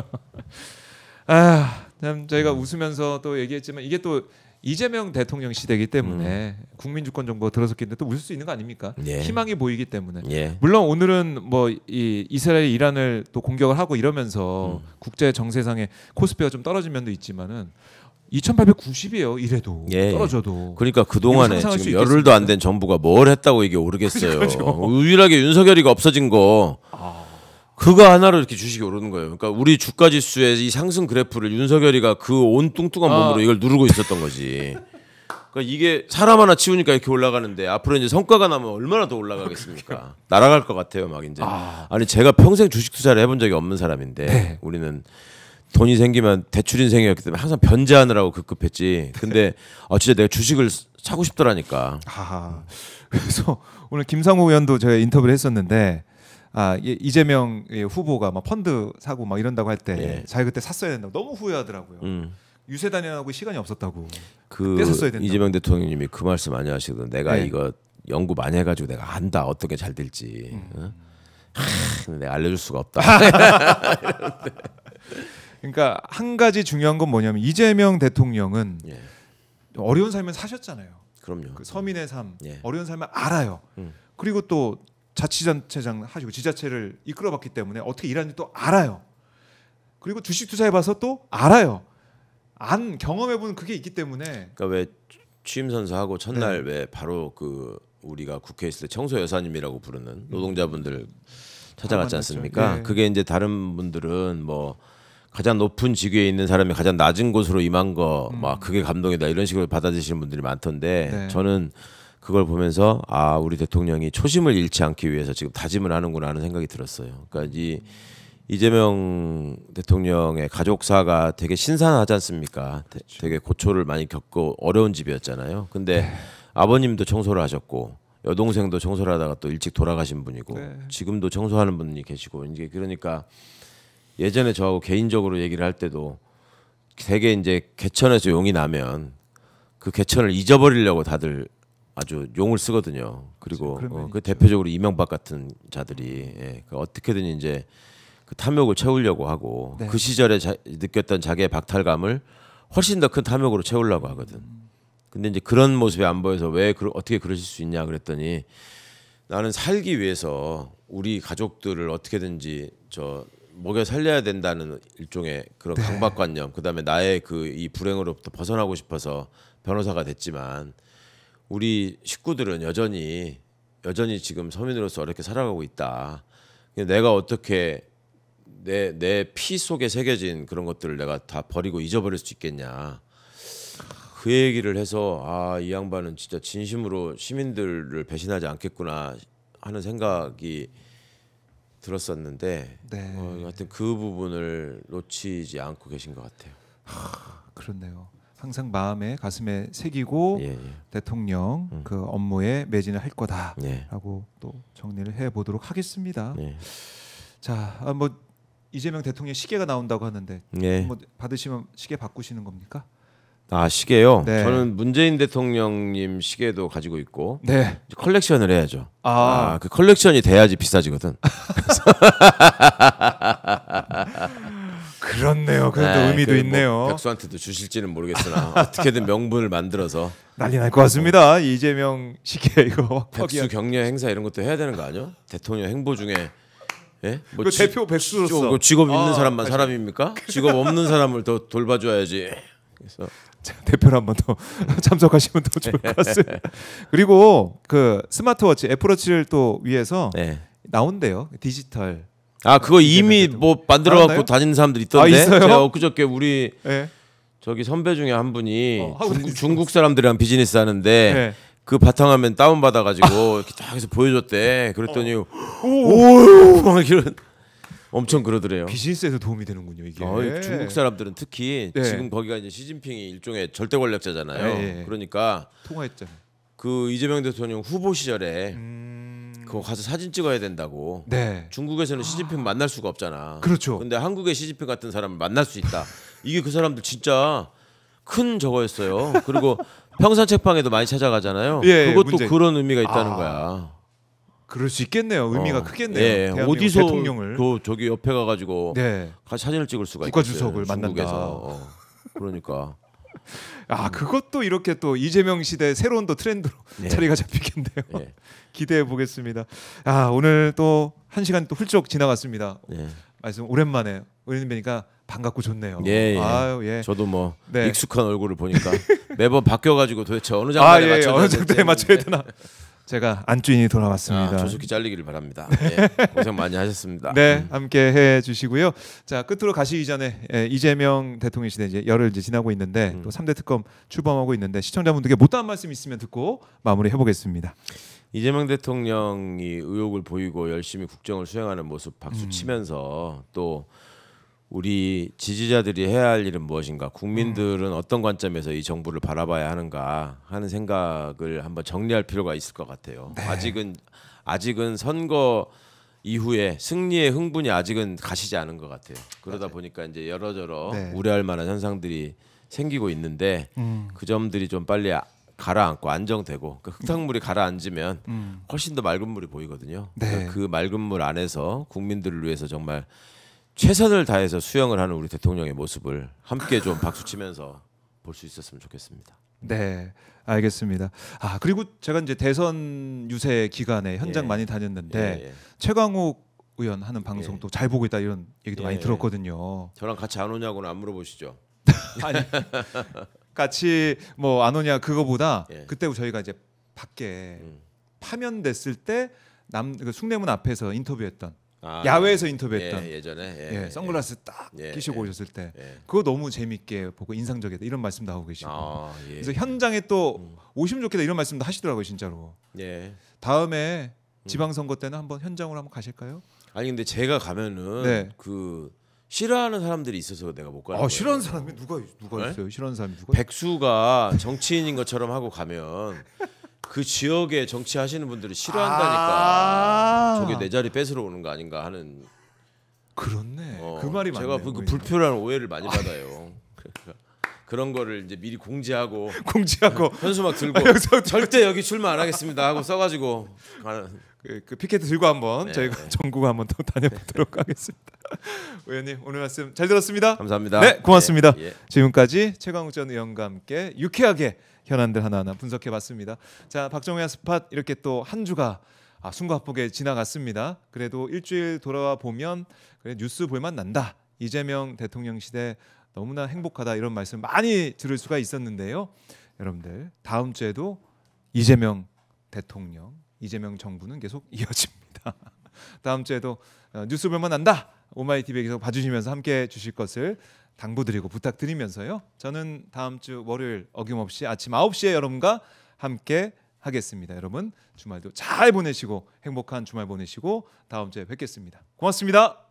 참 저희가 웃으면서 또 얘기했지만 이게 또 이재명 대통령 시대이기 때문에 국민 주권 정부가 들어섰기 때문에 또 웃을 수 있는 거 아닙니까? 희망이 보이기 때문에. 물론 오늘은 뭐 이 이스라엘 이란을 또 공격을 하고 이러면서 국제 정세상의 코스피가 좀 떨어진 면도 있지만은 2890이에요. 이래도 떨어져도.
그러니까 그동안에 지금 열흘도 안 된 정부가 뭘 했다고 이게 오르겠어요. 유일하게 윤석열이가 없어진 거 그거 하나로 이렇게 주식이 오르는 거예요. 그러니까 우리 주가 지수의 이 상승 그래프를 윤석열이가 그 온 뚱뚱한 몸으로 이걸 누르고 있었던 거지. 그러니까 이게 사람 하나 치우니까 이렇게 올라가는데 앞으로 이제 성과가 나면 얼마나 더 올라가겠습니까? 날아갈 것 같아요, 막 이제. 아니 제가 평생 주식 투자를 해본 적이 없는 사람인데 우리는 돈이 생기면 대출 인생이었기 때문에 항상 변제하느라고 급급했지. 근데 진짜 내가 주식을 사고 싶더라니까.
그래서 오늘 김상호 의원도 제가 인터뷰를 했었는데. 이재명 후보가 막 펀드 사고 막 이런다고 할 때 자기 그때 샀어야 된다고 너무 후회하더라고요. 유세 단련하고 시간이 없었다고. 그때 샀어야 된다고.
이재명 대통령님이 그 말씀 많이 하시거든. 내가 이거 연구 많이 해가지고 내가 안다 어떻게 잘 될지. 근데 내가 알려줄 수가 없다.
그러니까 한 가지 중요한 건 뭐냐면 이재명 대통령은 어려운 삶을 사셨잖아요.
그럼요.
그 서민의 삶, 어려운 삶을 알아요. 그리고 또 자치단체장 하시고 지자체를 이끌어봤기 때문에 어떻게 일하는지 또 알아요. 그리고 주식 투자해봐서 또 알아요. 안 경험해본 그게 있기 때문에.
그러니까 왜 취임 선서하고 첫날 왜 바로 그 우리가 국회에 있을 때 청소 여사님이라고 부르는 노동자분들 찾아갔지 않습니까? 그게 이제 다른 분들은 뭐 가장 높은 직위에 있는 사람이 가장 낮은 곳으로 임한 거 막 그게 감동이다 이런 식으로 받아들이시는 분들이 많던데 저는 그걸 보면서 아 우리 대통령이 초심을 잃지 않기 위해서 지금 다짐을 하는구나 하는 생각이 들었어요. 그러니까 이재명 대통령의 가족사가 되게 신선하지 않습니까? 되게 고초를 많이 겪고 어려운 집이었잖아요. 근데 아버님도 청소를 하셨고 여동생도 청소를 하다가 또 일찍 돌아가신 분이고 지금도 청소하는 분이 계시고 이제 그러니까 예전에 저하고 개인적으로 얘기를 할 때도 되게 이제 개천에서 용이 나면 그 개천을 잊어버리려고 다들 아주 용을 쓰거든요. 그리고 그 대표적으로 이명박 같은 자들이 그 어떻게든 이제 그 탐욕을 채우려고 하고 그 시절에 느꼈던 자기의 박탈감을 훨씬 더 큰 탐욕으로 채우려고 하거든. 근데 이제 그런 모습이 안 보여서 왜 어떻게 그러실 수 있냐 그랬더니 나는 살기 위해서 우리 가족들을 어떻게든지 먹여 살려야 된다는 일종의 그런 강박관념, 그다음에 나의 이 불행으로부터 벗어나고 싶어서 변호사가 됐지만 우리 식구들은 여전히 지금 서민으로서 어렵게 살아가고 있다. 내가 어떻게 내 피 속에 새겨진 그런 것들을 내가 다 버리고 잊어버릴 수 있겠냐. 그 얘기를 해서 아, 이 양반은 진짜 진심으로 시민들을 배신하지 않겠구나 하는 생각이 들었었는데 하여튼 그 부분을 놓치지 않고 계신 것 같아요.
그렇네요. 항상 마음에 가슴에 새기고 대통령 그 업무에 매진을 할 거다라고 또 정리를 해보도록 하겠습니다. 자, 뭐 이재명 대통령 시계가 나온다고 하는데 뭐 받으시면 시계 바꾸시는 겁니까?
아 시계요? 저는 문재인 대통령님 시계도 가지고 있고 컬렉션을 해야죠. 그 컬렉션이 돼야지 비싸지거든.
그렇네요. 그런데 의미도 있네요.
뭐 백수한테도 주실지는 모르겠으나 어떻게든 명분을 만들어서
난리 날 것 같습니다. 이재명 시계 이거
백수 격려 행사 이런 것도 해야 되는 거 아니요? 대통령 행보 중에 뭐
그 대표 백수로서
직업 있는 사람만 사람입니까? 직업 없는 사람을 더 돌봐줘야지. 그래서
대표를 한번 더 참석하시면 더 좋을 것 같습니다. 그리고 그 스마트워치 애플워치를 또 위해서 나온대요. 디지털.
아 그거 이미 뭐 만들어 갖고 다니는 사람들 있던데.
있어요?
제가 엊그저께 우리 저기 선배 중에 한 분이 중국 사람들이랑 비즈니스 하는데 그 바탕화면 다운 받아가지고 이렇게 딱 해서 보여줬대. 그랬더니 오 막 이런 엄청 그러더래요.
비즈니스에서 도움이 되는군요 이게.
중국 사람들은 특히 지금 거기가 이제 시진핑이 일종의 절대 권력자잖아요. 그러니까
통화했잖아요.
그 이재명 대통령 후보 시절에 그거 가서 사진 찍어야 된다고. 중국에서는 시진핑 만날 수가 없잖아.
그렇죠.
근데 한국에 시진핑 같은 사람을 만날 수 있다. 이게 그 사람들 진짜 큰 저거였어요. 그리고 평산책방에도 많이 찾아가잖아요. 그것도 문제. 그런 의미가 있다는 거야.
그럴 수 있겠네요. 의미가 크겠네요.
어디서
대통령을
또 저기 옆에 가가지고 같이 사진을 찍을 수가 있어요.
국가주석을 만난다.
그러니까.
그것도 이렇게 또 이재명 시대 새로운 또 트렌드로 자리가 잡히겠네요. 기대해 보겠습니다. 오늘 또 1시간 또 훌쩍 지나갔습니다. 말씀 오랜만에 의원님 뵈니까 반갑고 좋네요.
저도 뭐 익숙한 얼굴을 보니까 매번 바뀌어가지고 도대체 어느 장단에
맞춰야 되나. 제가 안주인이 돌아왔습니다.
조속히 잘리기를 바랍니다. 고생 많이 하셨습니다.
함께 해주시고요. 자 끝으로 가시기 전에 이재명 대통령 시대 이제 열흘 이제 지나고 있는데 또 3대 특검 출범하고 있는데 시청자분들께 못다한 말씀 있으면 듣고 마무리 해보겠습니다.
이재명 대통령이 의욕을 보이고 열심히 국정을 수행하는 모습 박수 치면서 또 우리 지지자들이 해야 할 일은 무엇인가, 국민들은 어떤 관점에서 이 정부를 바라봐야 하는가 하는 생각을 한번 정리할 필요가 있을 것 같아요. 아직은 선거 이후에 승리의 흥분이 아직은 가시지 않은 것 같아요. 그러다 보니까 이제 여러저러 우려할 만한 현상들이 생기고 있는데 그 점들이 좀 빨리 가라앉고 안정되고 그 흙탕물이 가라앉으면 훨씬 더 맑은 물이 보이거든요. 그 맑은 물 안에서 국민들을 위해서 정말 최선을 다해서 수행을 하는 우리 대통령의 모습을 함께 좀 박수치면서 볼 수 있었으면 좋겠습니다.
네, 알겠습니다. 그리고 제가 이제 대선 유세 기간에 현장 많이 다녔는데 최강욱 의원 하는 방송도 잘 보고 있다 이런 얘기도 많이 들었거든요.
저랑 같이 안 오냐고는 안 물어보시죠?
아니 같이 뭐 안 오냐 그거보다
예.
그때 저희가 이제 밖에 파면됐을 때 그 숭례문 앞에서 인터뷰했던 야외에서 인터뷰했던
예전에
선글라스 딱
예,
끼시고
예.
오셨을 때
예.
그거 너무 재밌게 보고 인상적이다 이런 말씀도 하고 계시고
예.
그래서 현장에 또 오시면 좋겠다 이런 말씀도 하시더라고요 진짜로.
예.
다음에 지방선거 때는 한번 현장으로 한번 가실까요?
아니 근데 제가 가면은
네.
그 싫어하는 사람들이 있어서 내가 못 가는 거예요.
싫어하는 사람이 누가
네?
있어요? 싫어하는 사람이 누가?
백수가 정치인인 것처럼 하고 가면 그 지역에 정치하시는 분들이 싫어한다니까. 저게 내 자리 뺏으러 오는 거 아닌가 하는.
그렇네. 그 말이 맞네요.
제가 그 불필요한 오해를 많이 받아요. 그러니까 그런 거를 이제 미리 공지하고 현수막 들고 절대 여기 출마 안 하겠습니다 하고 써가지고 가는.
그 피켓 들고 한번
네,
저희가 전국 한번 또 다녀보도록 하겠습니다. 의원님 오늘 말씀 잘 들었습니다.
감사합니다.
네, 고맙습니다.
예.
지금까지 최강욱 의원과 함께 유쾌하게 현안들 하나하나 분석해봤습니다. 자, 박정희와 스팟 이렇게 또 한 주가 숨가쁘게 지나갔습니다. 그래도 일주일 돌아와 보면 그래, 뉴스 볼만 난다. 이재명 대통령 시대 너무나 행복하다 이런 말씀 많이 들을 수가 있었는데요. 여러분들 다음 주에도 이재명 대통령, 이재명 정부는 계속 이어집니다. 다음 주에도 뉴스 볼만 난다. 오마이TV 계속 봐주시면서 함께해 주실 것을 당부드리고 부탁드리면서요. 저는 다음 주 월요일 어김없이 아침 9시에 여러분과 함께 하겠습니다. 여러분 주말도 잘 보내시고 행복한 주말 보내시고 다음 주에 뵙겠습니다. 고맙습니다.